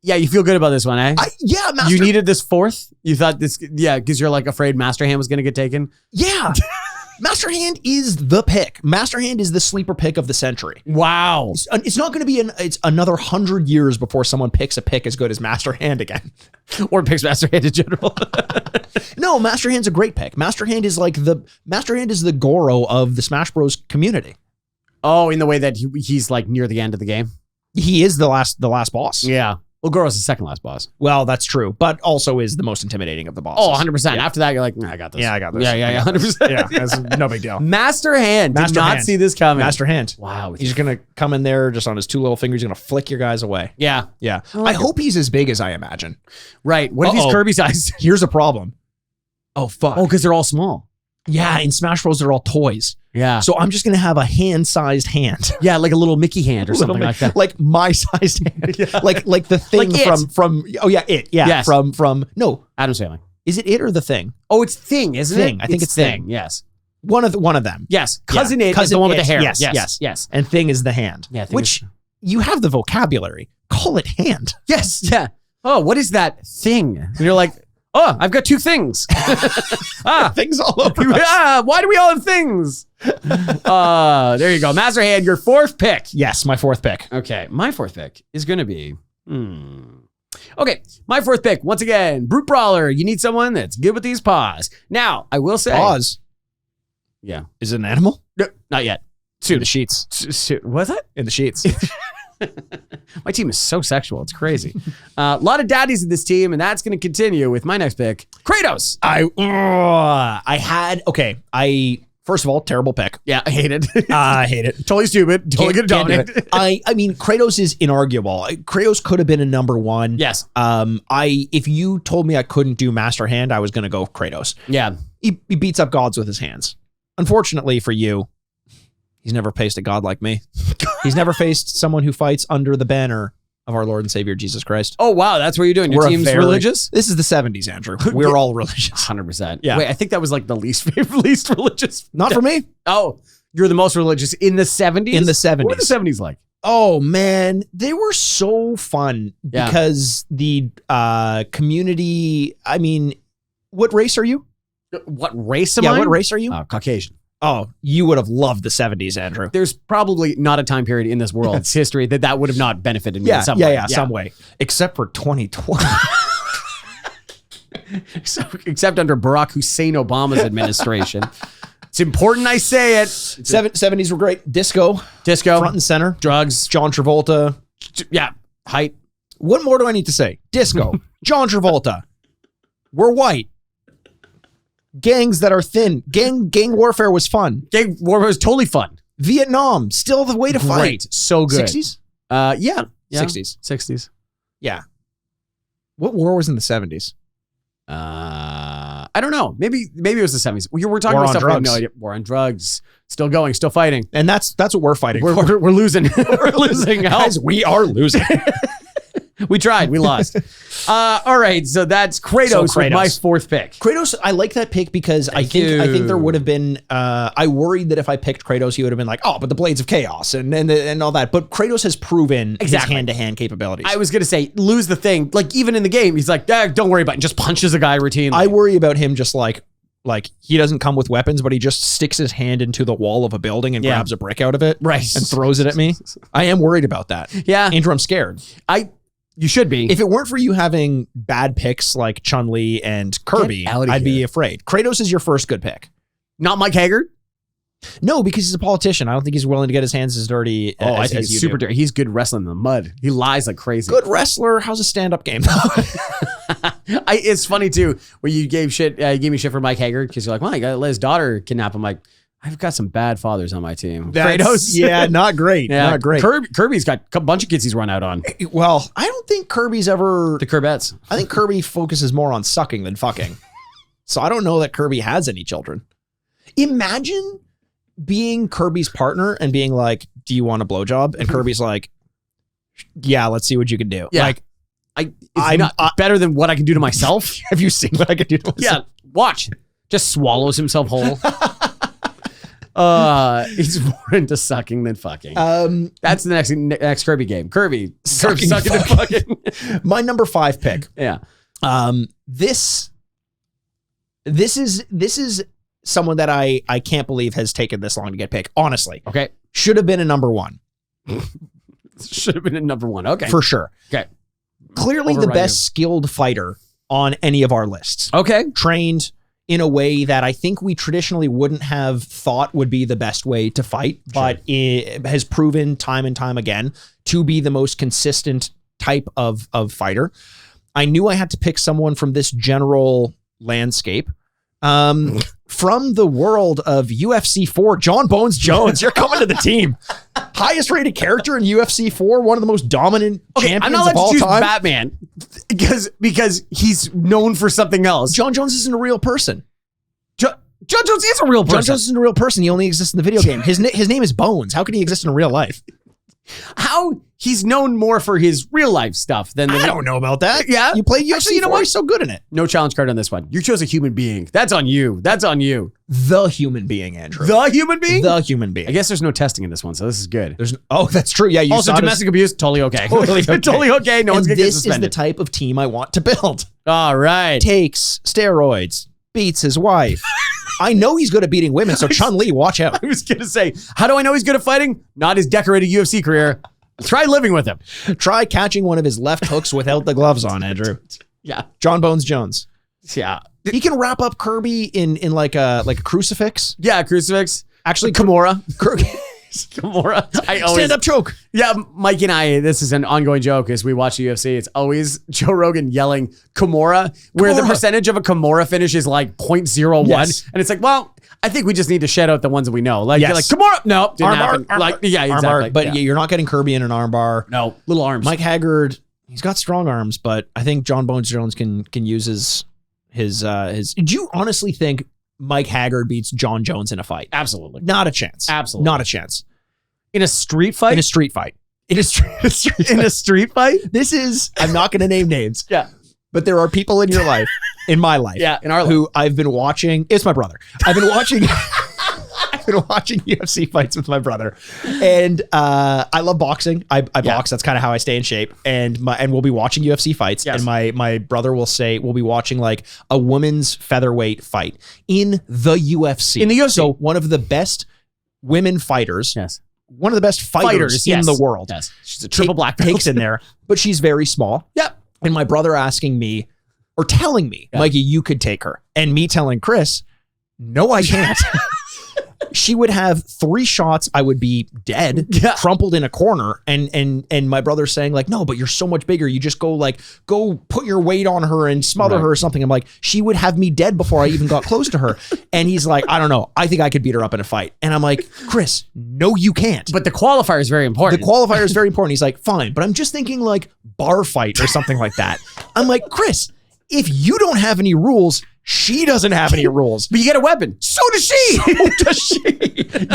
Yeah, you feel good about this one, eh? Master. You needed this fourth? You thought this, because you're like afraid Master Hand was going to get taken? Yeah. Master Hand is the pick. Master Hand is the sleeper pick of the century. Wow. It's not going to be it's another 100 years before someone picks a pick as good as Master Hand again. Or picks Master Hand in general. No, Master Hand's a great pick. Master Hand is the Goro of the Smash Bros. Community. Oh, in the way that he's like near the end of the game? He is the last boss. Yeah. Well, Goro's the second last boss. Well, that's true, but also is the most intimidating of the bosses. Oh, 100%. Yeah. After that, you're like, I got this. Yeah, I got this. Yeah, 100%. Yeah, that's no big deal. Master Hand. Did Master not Hand. see this coming. Master Hand. Wow. He's going to come in there just on his two little fingers. He's going to flick your guys away. Yeah. Yeah. I hope he's as big as I imagine. Right. What if he's Kirby sized? Here's a problem. Oh, fuck. Oh, because they're all small. Yeah, in Smash Bros. They're all toys. Yeah. So I'm just going to have a hand-sized hand. Yeah, like a little Mickey hand or something like that. Like my sized hand. Yeah. Like the thing Like from oh yeah, it. Yeah. Yes. From no. Adam Sandler. Is it it or the thing? Oh, it's Thing, isn't it? Thing. I think it's Thing. Yes. One of them. Yes. Yeah. Cousin It is the one with the hair. Yes. And Thing is the hand. Yeah. Which you have the vocabulary. Call it hand. Yes. Yeah. Oh, what is that thing? And you're like, oh, I've got two things. Things all over us. Yeah, why do we all have things? There you go. Master Hand, your fourth pick. Yes, my fourth pick. Okay, my fourth pick is going to be... Okay, my fourth pick, once again, Brute Brawler. You need someone that's good with these paws. Now, I will say... Paws? Yeah. Is it an animal? No, not yet. In the sheets. What's that? In the sheets. My team is so sexual. It's crazy. A lot of daddies in this team, and that's going to continue with my next pick, Kratos. First of all, terrible pick. Yeah, I hate it. I hate it. Totally stupid. Totally going to Can't do dominate. it. I mean, Kratos is inarguable. Kratos could have been a number one. Yes. If you told me I couldn't do Master Hand, I was going to go Kratos. Yeah. He beats up gods with his hands. Unfortunately for you, he's never faced a god like me. He's never faced someone who fights under the banner of our Lord and Savior Jesus Christ. Oh, wow. That's what you're doing. Your team's religious? This is the 70s, Andrew. We're all religious. 100%. Yeah. Wait, I think that was like the least religious. Not for me. Oh, you're the most religious in the 70s? In the 70s. What were the 70s like? Oh, man. They were so fun because the community, I mean, what race are you? What race am I? Yeah, what race are you? Caucasian. Oh, you would have loved the 70s, Andrew. There's probably not a time period in this world's history that would have not benefited me in some way. Yeah, some way. Except for 2020. Except under Barack Hussein Obama's administration. It's important I say it. 70s were great. Disco. Front and center. Drugs. John Travolta. Yeah. Height. What more do I need to say? Disco. John Travolta. We're white. Gangs that are thin. Gang warfare was fun. Gang warfare was totally fun. Vietnam, still the way to fight. Great. So good. 60s? Yeah. 60s. 60s. Yeah. What war was in the 70s? I don't know. Maybe it was the 70s. We're talking War about on stuff we have drugs. no idea. War on drugs. Still going, still fighting. And that's what we're fighting for. We're losing. We're losing. Guys, we are losing. We tried. We lost. All right. So that's Kratos, with my fourth pick. Kratos, I like that pick because I think there would have been. I worried that if I picked Kratos, he would have been like, oh, but the Blades of Chaos and all that. But Kratos has proven his hand-to-hand capabilities. I was gonna say lose the thing. Like even in the game, he's like, don't worry about it. And just punches a guy routinely. I worry about him just like he doesn't come with weapons, but he just sticks his hand into the wall of a building and grabs a brick out of it, and throws it at me. I am worried about that. Yeah, Andrew, I'm scared. You should be. If it weren't for you having bad picks like Chun-Li and Kirby, I'd be afraid. Kratos is your first good pick. Not Mike Haggard? No, because he's a politician. I don't think he's willing to get his hands as dirty I think he's super dirty. He's good wrestling in the mud. He lies like crazy. Good wrestler. How's a stand-up game? It's funny too, where you gave me shit for Mike Haggard because you're like, well, you got to let his daughter kidnap him. Like, I've got some bad fathers on my team. Kratos. Yeah, not great. Yeah, not great. Kirby's got a bunch of kids he's run out on. Well, I don't think Kirby's ever... The Kirbettes. I think Kirby focuses more on sucking than fucking. So I don't know that Kirby has any children. Imagine being Kirby's partner and being like, do you want a blowjob? And Kirby's like, yeah, let's see what you can do. Yeah. Like, I'm not better than what I can do to myself. have you seen what I can do to myself? Yeah, watch. Just swallows himself whole. He's more into sucking than fucking. That's the next Kirby game. Kirby sucking and fucking. My number 5 pick. Yeah. This is someone that I can't believe has taken this long to get picked. Honestly. Okay. Should have been a number 1. Should have been a number 1. Okay. For sure. Okay. Clearly the best skilled fighter on any of our lists. Okay. Trained in a way that I think we traditionally wouldn't have thought would be the best way to fight, but it has proven time and time again to be the most consistent type of fighter. I knew I had to pick someone from this general landscape. From the world of UFC 4, John Bones Jones, you're coming to the team. Highest rated character in UFC 4, one of the most dominant champions I'm not allowed of all to choose time. Batman because he's known for something else. John Jones isn't a real person. John Jones is a real person. John Jones isn't a real person. He only exists in the video game. His name is Bones. How can he exist in real life? How he's known more for his real life stuff than I don't know about that. Yeah. You play UFC Actually, you know 4, what? he's so good in it. No challenge card on this one. You chose a human being. That's on you. That's on you. The human being, Andrew. The human being? The human being. I guess there's no testing in this one, so this is good. That's true. Yeah, you Also, saw domestic abuse, totally okay. Totally okay. Totally okay. No one's and gonna get this is the suspended. type of team I want to build. All right. Takes steroids, beats his wife. I know he's good at beating women, so Chun-Li, watch out. I was gonna say, how do I know he's good at fighting? Not his decorated UFC career. Try living with him. Try catching one of his left hooks without the gloves on, Andrew. Yeah. John Bones Jones. Yeah. He can wrap up Kirby in like a crucifix. Yeah, crucifix. Actually, Kimura. Kimura. Stand up choke. Yeah, Mike and I, this is an ongoing joke as we watch the UFC. It's always Joe Rogan yelling Kimura, where the percentage of a Kimura finish is like 0.01. Yes. And it's like, well, I think we just need to shed out the ones that we know. Like, you're like Kimura. No, didn't happen. Like, yeah, exactly. But you're not getting Kirby in an armbar. No, little arms. Mike Haggard, he's got strong arms, but I think John Bones Jones can use his. Do you honestly think Mike Haggard beats John Jones in a fight? Absolutely. Not a chance. Absolutely. Not a chance. In a street fight? In a street fight. In a street fight? This is, I'm not going to name names. Yeah. But there are people in your life, in my life, in our life, who I've been watching. It's my brother. I've been watching UFC fights with my brother, and I love boxing. I box. That's kind of how I stay in shape. And we'll be watching UFC fights, and my brother will say we'll be watching like a women's featherweight fight in the UFC. In the UFC, so one of the best women fighters. Yes. One of the best fighters in the world. Yes. She's a triple black belt. Takes in there, but she's very small. Yep. And my brother asking me or telling me, Mikey, you could take her. And me telling Chris, no, I can't. She would have 3 shots. I would be dead, crumpled in a corner. And my brother saying like, no, but you're so much bigger. You just go put your weight on her and smother her or something. I'm like, she would have me dead before I even got close to her. And he's like, I don't know. I think I could beat her up in a fight. And I'm like, Chris, no, you can't. But the qualifier is very important. The qualifier is very important. He's like, fine, but I'm just thinking like bar fight or something like that. I'm like, Chris, if you don't have any rules, she doesn't have any rules. But you get a weapon. So does she. So does she.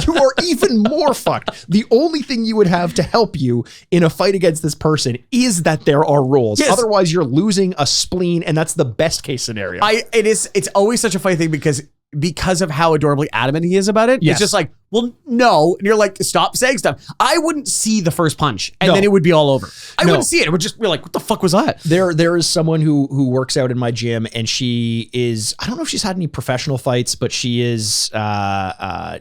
You are even more fucked. The only thing you would have to help you in a fight against this person is that there are rules. Yes. Otherwise, you're losing a spleen, and that's the best case scenario. It's always such a funny thing because of how adorably adamant he is about it. Yes. It's just like, well, no. And you're like, stop saying stuff. I wouldn't see the first punch and then it would be all over. I wouldn't see it. It would just be like, what the fuck was that? There is someone who works out in my gym, and she is, I don't know if she's had any professional fights, but she is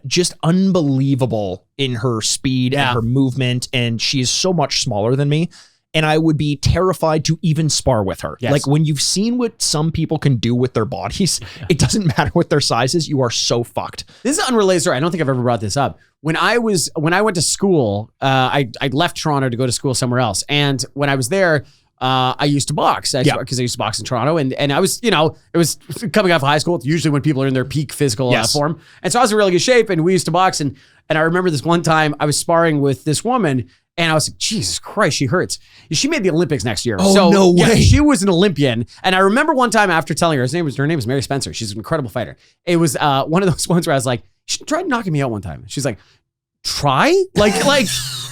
just unbelievable in her speed and her movement. And she is so much smaller than me. And I would be terrified to even spar with her. Yes. Like when you've seen what some people can do with their bodies, it doesn't matter what their size is. You are so fucked. This is an unrelated story. I don't think I've ever brought this up. When I went to school, I left Toronto to go to school somewhere else. And when I was there, I used to box because I used to box in Toronto. And I was, it was coming off of high school. It's usually when people are in their peak physical form. And so I was in really good shape, and we used to box. And I remember this one time I was sparring with this woman, and I was like, Jesus Christ, she hurts. She made the Olympics next year. Oh, no way. Yeah, she was an Olympian. And I remember one time after telling her, her name is Mary Spencer. She's an incredible fighter. It was one of those ones where I was like, she tried knocking me out one time. She's like, try? Like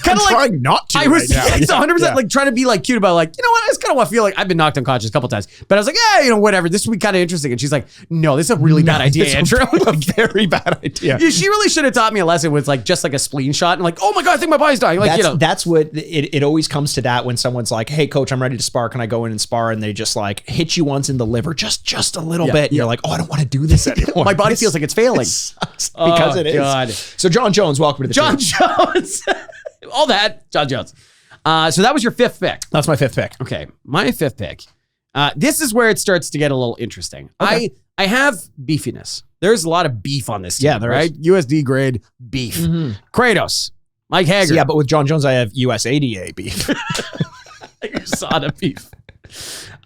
kind of like trying not to. I was right now. it's 100% like trying to be like cute about like, you know what? I just kind of want to feel like I've been knocked unconscious a couple times. But I was like, yeah, you know, whatever. This would be kind of interesting. And she's like, no, this is a really bad idea, Andrew. A very bad idea. Yeah, she really should have taught me a lesson with like just like a spleen shot and like, oh my God, I think my body's dying. Like, that's what it always comes to that when someone's like, hey coach, I'm ready to spar. Can I go in and spar? And they just like hit you once in the liver, just a little bit. And you're like, oh, I don't want to do this anymore. My body feels like it's failing. It sucks because it is. God. So John Jones, welcome to the John team. Jones. All that, John Jones. So that was your 5th pick. That's my 5th pick. Okay, my 5th pick. This is where it starts to get a little interesting. Okay. I have beefiness. There's a lot of beef on this team, Yeah, there right? is. USD grade beef. Kratos, Mike Hager. Yeah, but with John Jones, I have USADA beef. USADA beef.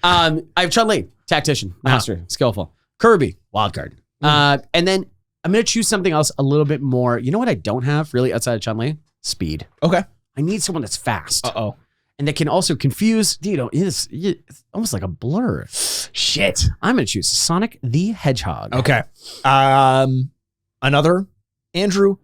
I have Chun-Li, tactician, master, skillful. Kirby, wild card. And then I'm going to choose something else a little bit more. You know what I don't have really outside of Chun-Li? Speed. Okay. I need someone that's fast. Uh-oh. And that can also confuse, it's almost like a blur. Shit. I'm going to choose Sonic the Hedgehog. Okay. Another, Andrew.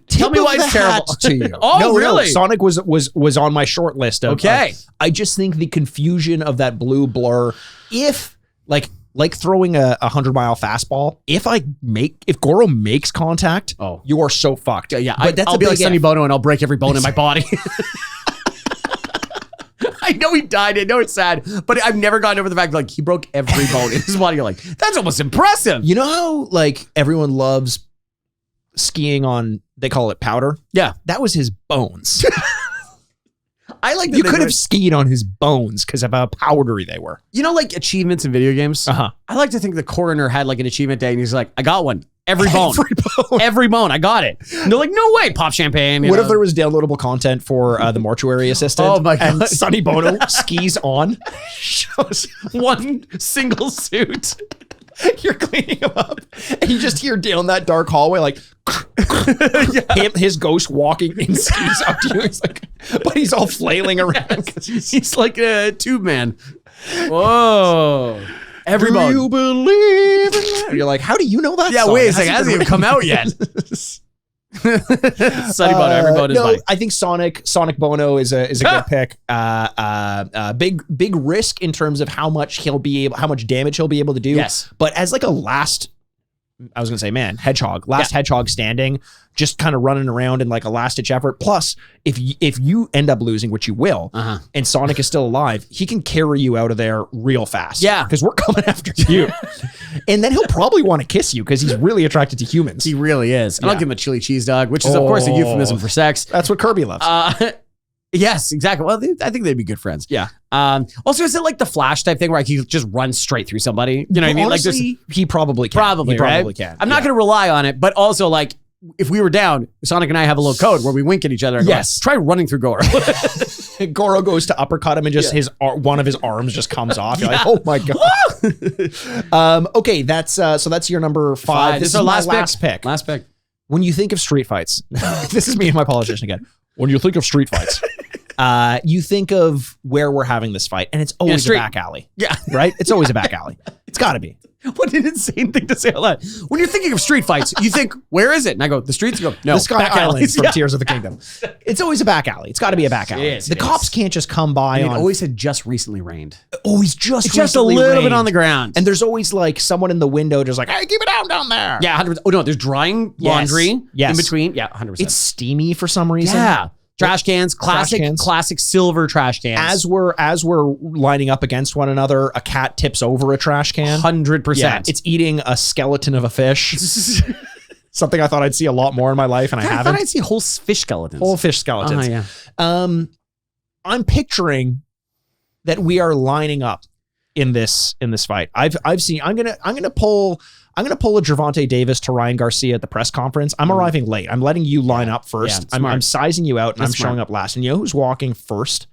Tell me why it's terrible to you. Oh, no, really? No, Sonic was on my short list. Okay. I just think the confusion of that blue blur, if like throwing a 100-mile fastball, if Goro makes contact, you are so fucked. Yeah, but I'll be like Sonny Bono and I'll break every bone in my body. I know he died. I know it's sad, but I've never gotten over the fact like he broke every bone in his body. You're like, that's almost impressive. You know how like everyone loves skiing on, they call it powder? Yeah. That was his bones. I like that you could have skied on his bones because of how powdery they were. You know, like achievements in video games? Uh-huh. I like to think the coroner had like an achievement day and he's like, I got one. Every bone. Every bone. I got it. And they're like, no way. Pop champagne. What if there was downloadable content for the mortuary assistant? Oh my God. And Sonny Bono skis on, shows one single suit. You're cleaning him up, and you just hear down that dark hallway like his ghost walking in skis up to you. He's like, but he's all flailing around. He's like a tube man. Whoa! Every do bone. you believe in that? You're like, how do you know that? Yeah, song? wait a second. It hasn't even come out yet. Sonny Bono, every bone is mine. I think Sonic Bono is a good pick. Big risk in terms of how much damage he'll be able to do. Yes. But as like a last, I was gonna say, hedgehog, hedgehog standing, just kind of running around in like a last ditch effort. Plus, if you end up losing, which you will, and Sonic is still alive, he can carry you out of there real fast. Yeah, because we're coming after you. And then he'll probably want to kiss you because he's really attracted to humans. He really is. And I'll give him a chili cheese dog, which is of course a euphemism for sex. That's what Kirby loves. Yes, exactly. Well, I think they'd be good friends. Yeah. Also, is it like the Flash type thing where he just runs straight through somebody? You know what I mean? Honestly, like he probably can. Probably can. I'm not going to rely on it, but also like if we were down, Sonic and I have a little code where we wink at each other. And yes. Try running through Goro. Goro goes to uppercut him and just one of his arms just comes off. You're like, oh my God. Okay, that's your number 5. This is our last pick. Last pick. When you think of street fights, this is me and my politician again. When you think of street fights, you think of where we're having this fight, and it's always a back alley. Yeah. Right? It's always a back alley. It's got to be. What an insane thing to say out loud. When you're thinking of street fights, you think, where is it? And I go, the streets? You go, no, the Sky back Island alleys. from Tears of the Kingdom. It's always a back alley. It's got to be a back alley. The cops can't just come by It always had just recently rained. Always just a little bit on the ground. And there's always like someone in the window just like, hey, keep it down there. Yeah, 100%. Oh, no, there's drying laundry in between. Yeah, 100%. It's steamy for some reason. Yeah. Trash cans, classic silver trash cans. As we're lining up against one another, a cat tips over a trash can. 100%. Yeah, it's eating a skeleton of a fish. Something I thought I'd see a lot more in my life, and I haven't. I thought I'd see whole fish skeletons. Whole fish skeletons. Oh, yeah. I'm picturing that we are lining up in this fight. I've seen. I'm gonna pull a Gervonta Davis to Ryan Garcia at the press conference. I'm arriving late. I'm letting you line up first. Yeah, I'm sizing you out, and I'm showing up last. And you know who's walking first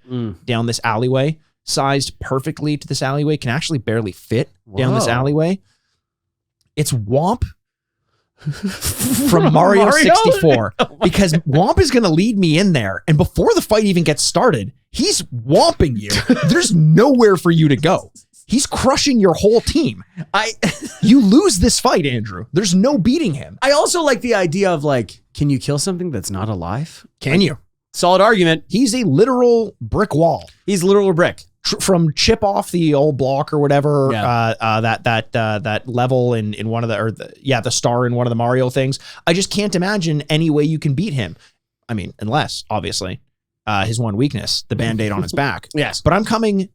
down this alleyway? Sized perfectly to this alleyway, can actually barely fit down this alleyway. It's Womp from Mario 64. Because Womp is going to lead me in there. And before the fight even gets started, he's womping you. There's nowhere for you to go. He's crushing your whole team. You lose this fight, Andrew. There's no beating him. I also like the idea of like, can you kill something that's not alive? Can you? Solid argument. He's a literal brick wall. He's literal brick. From chip off the old block or whatever, Yeah. that level in one of the star in one of the Mario things. I just can't imagine any way you can beat him. I mean, unless obviously his one weakness, the Band-Aid on his back. Yes. But I'm coming.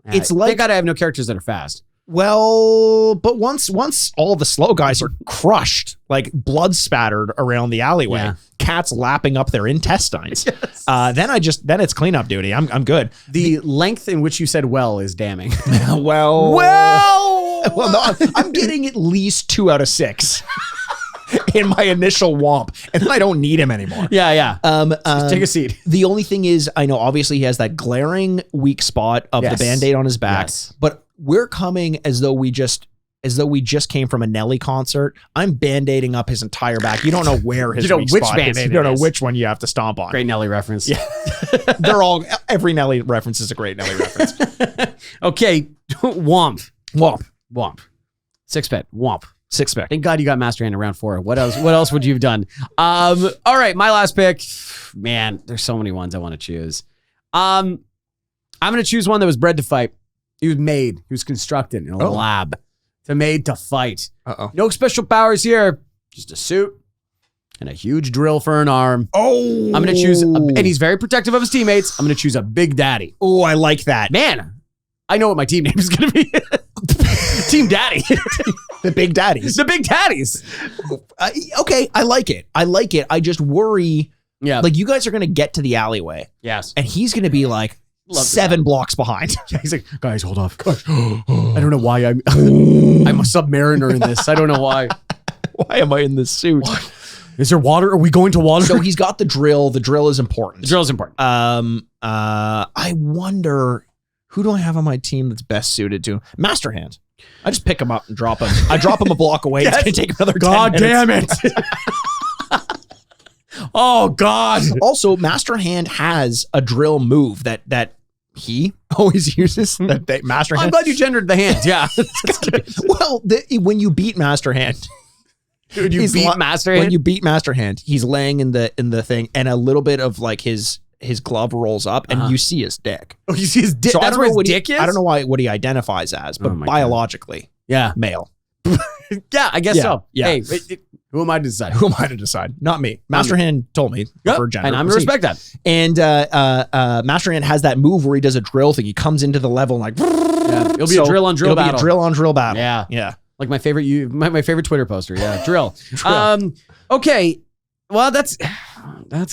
It's They like, gotta have no characters that are fast. well, but once all the slow guys are crushed, like blood spattered around the alleyway, Yeah. cats lapping up their intestines. Yes. Then it's cleanup duty. I'm good. The length in which you said "well" is damning. Well, no, I'm getting at least 2 out of 6 in my initial womp, and then I don't need him anymore. Yeah. Just take a seat. The only thing is, I know obviously he has that glaring weak spot of Yes. the Band-Aid on his back, Yes. but we're coming as though we just came from a Nelly concert. I'm Band-Aiding up his entire back. You don't know where his You know weak which spot is. Band-Aid You don't it know is. which one you have to stomp on. Great Nelly reference. Yeah. Every Nelly reference is a great Nelly reference. Okay. Womp. Womp. Six-bet. Womp. Six-pack. Thank God you got Master Hand in round 4. What else would you have done? All right, my last pick. Man, there's so many ones I want to choose. I'm going to choose one that was bred to fight. He was constructed in a lab made to fight. Uh-oh. No special powers here. Just a suit and a huge drill for an arm. Oh. I'm going to choose, and he's very protective of his teammates. I'm going to choose a Big Daddy. Oh, I like that. Man, I know what my team name is going to be. Team Daddy. The Big Daddies. The Big Daddies. Okay, I like it. I just worry. Yeah. Like, you guys are going to get to the alleyway, Yes. and he's going to be like Love 7 blocks behind. Yeah, he's like, guys, hold off. Gosh, I don't know why I'm a submariner in this. I don't know why. Why am I in this suit? Is there water? Are we going to water? So he's got the drill. The drill is important. The drill is important. I wonder, who do I have on my team that's best suited to him? Master Hand. I just pick him up and drop him. I drop him a block away. Yes. It's going to take another 10 God minutes. damn it. Oh, God. Also, Master Hand has a drill move that he always uses. That Master I'm Hand. glad you gendered the hand. Yeah. Well, when you beat Master Hand, Dude, you he's beat Master Hand? When you beat Master Hand, he's laying in the thing, and a little bit of like his glove rolls up, and you see his dick. Oh, you see his dick? So That's where his dick is? I don't know what he identifies as, but Oh my God. biologically, Yeah. male. Yeah, I guess Yeah, so. yeah. Hey, who am I to decide? Who am I to decide? Not me. Master Hand told me Yep, for gender. and I'm going to respect that. And Master Hand has that move where he does a drill thing. He comes into the level and like, Yeah. It'll be a drill on drill it'll be battle. a drill on drill battle. Yeah. Yeah. Like my favorite my favorite Twitter poster. Yeah, drill. Drill. Okay. Well, that's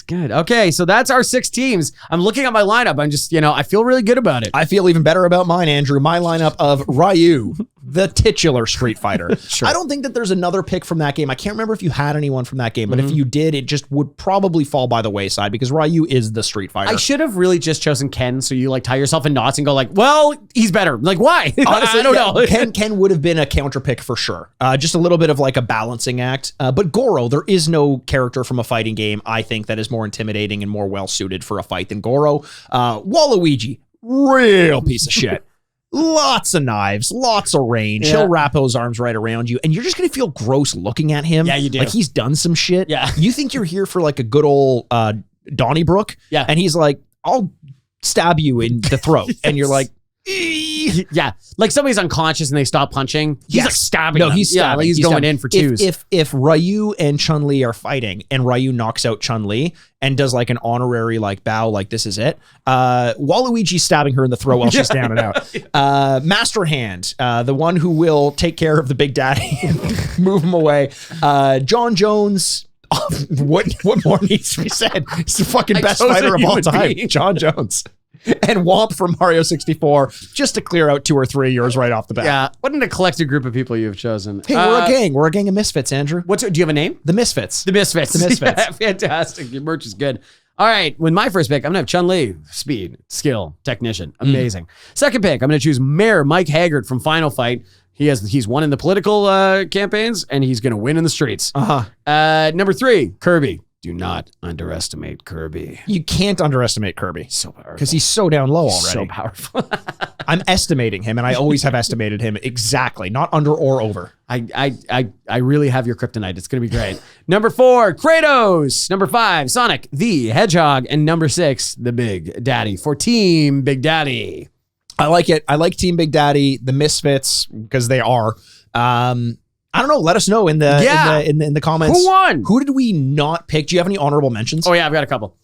good. Okay, so that's our 6 teams. I'm looking at my lineup. I'm just, I feel really good about it. I feel even better about mine, Andrew. My lineup of Ryu, the titular Street Fighter. Sure. I don't think that there's another pick from that game. I can't remember if you had anyone from that game, but if you did, it just would probably fall by the wayside because Ryu is the Street Fighter. I should have really just chosen Ken, so you like tie yourself in knots and go like, well, he's better. Like, why? Honestly, I don't know. Ken would have been a counter pick for sure. Just a little bit of like a balancing act. But Goro, there is no character from a fighting game, I think, that is more intimidating and more well suited for a fight than Goro. Waluigi, real piece of shit. Lots of knives, lots of range. Yeah. He'll wrap those arms right around you, and you're just gonna feel gross looking at him. Yeah, you do. Like he's done some shit. Yeah. You think you're here for like a good old Donnybrook. Yeah. And he's like, I'll stab you in the throat. And you're like, Yeah, like somebody's unconscious and they stop punching. He's like stabbing. No, them. he's Yeah, stabbing. like he's going stabbing. in for twos. If Ryu and Chun-Li are fighting and Ryu knocks out Chun-Li and does like an honorary like bow, like this is it, Waluigi's stabbing her in the throat while she's down and out. Master Hand, the one who will take care of the Big Daddy and move him away. John Jones. What more needs to be said? He's the fucking best chose a fighter of all human time. being. John Jones. And Womp from Mario 64, just to clear out 2 or 3 of yours right off the bat. Yeah, what an eclectic group of people you've chosen. Hey, we're a gang. We're a gang of misfits, Andrew. Do you have a name? The Misfits. The Misfits. The Misfits. Yeah, fantastic. Your merch is good. All right, with my first pick, I'm going to have Chun-Li. Speed, skill, technician. Amazing. Second pick, I'm going to choose Mayor Mike Haggard from Final Fight. He's won in the political campaigns, and he's going to win in the streets. Uh-huh. Number 3, Kirby. Do not underestimate Kirby. You can't underestimate Kirby. So powerful. Because he's so down low already. So powerful. I'm estimating him, and I always have estimated him exactly, not under or over. I really have your kryptonite. It's going to be great. Number 4, Kratos. Number 5, Sonic the Hedgehog. And number 6, the Big Daddy for Team Big Daddy. I like it. I like Team Big Daddy, the Misfits, because they are. I don't know. Let us know in the comments. Who won? Who did we not pick? Do you have any honorable mentions? Oh yeah, I've got a couple.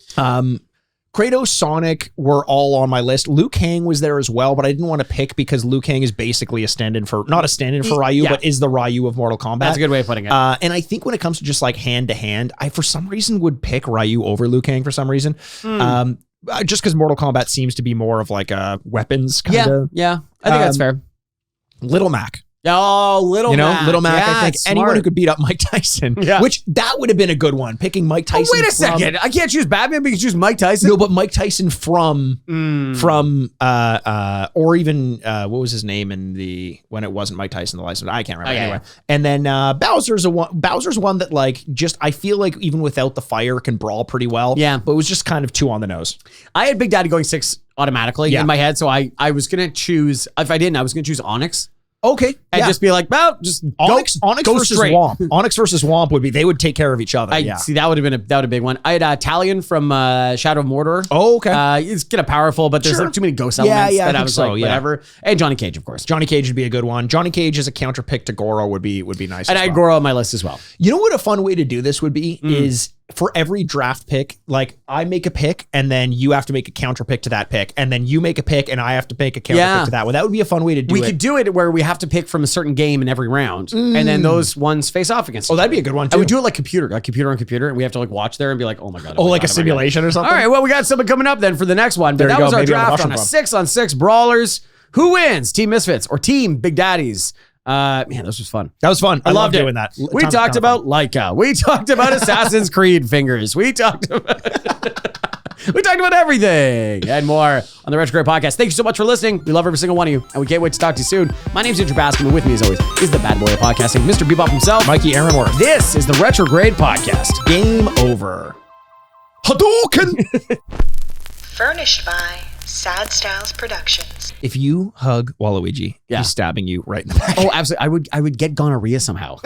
Kratos, Sonic were all on my list. Liu Kang was there as well, but I didn't want to pick because Liu Kang is basically a stand-in for, not a stand-in for Ryu, but is the Ryu of Mortal Kombat. That's a good way of putting it. And I think when it comes to just like hand-to-hand, I for some reason would pick Ryu over Liu Kang for some reason. Just because Mortal Kombat seems to be more of like a weapons kind of. Yeah. I think that's fair. Little Mac. Oh, Little Mac. Little Mac. Yeah, I think anyone who could beat up Mike Tyson, which that would have been a good one. Picking Mike Tyson. Oh, wait a second. I can't choose Batman, but you can choose Mike Tyson. No, but Mike Tyson from or even what was his name when it wasn't Mike Tyson, the license? I can't remember anyway. Yeah. And then Bowser's one that like just I feel like even without the fire can brawl pretty well. Yeah, but it was just kind of too on the nose. I had Big Daddy going 6 automatically in my head, so I was gonna choose. If I didn't, I was gonna choose Onyx. Okay. And just be like, well, just Onyx go versus straight. Womp. Onyx versus Womp they would take care of each other. See, that would have been a big one. I had Talion from Shadow of Mordor. Oh, okay. He's kind of powerful, but there's like too many ghost elements that I was like, whatever. And Johnny Cage, of course. Johnny Cage would be a good one. Johnny Cage as a counter pick to Goro would be nice. And I had Goro on my list as well. You know what a fun way to do this would be is for every draft pick, like I make a pick and then you have to make a counter pick to that pick, and then you make a pick and I have to make a counter pick to that one. That would be a fun way to do it. We could do it where we have to pick from a certain game in every round, and then those ones face off against each other. That'd be a good one too. I would do it like computer on computer, and we have to like watch there and be like, oh my god. Like a simulation or something. All right, well, we got something coming up then for the next one. But that was our draft on a 6-on-6 brawlers. Who wins? Team Misfits or Team Big Daddies? Man, this was fun. That was fun. I loved doing that. We talked about Leica. We talked about Assassin's Creed fingers. We talked about everything and more on the Retro Grade Podcast. Thank you so much for listening. We love every single one of you, and we can't wait to talk to you soon. My name's Andrew Baskin, and with me, as always, is the bad boy of podcasting, Mr. Bebop himself, Mikey Aaronworth. This is the Retro Grade Podcast. Game over. Hadouken! Furnished by Sad Styles Productions. If you hug Waluigi, he's stabbing you right in the back. Oh, absolutely. I would get gonorrhea somehow.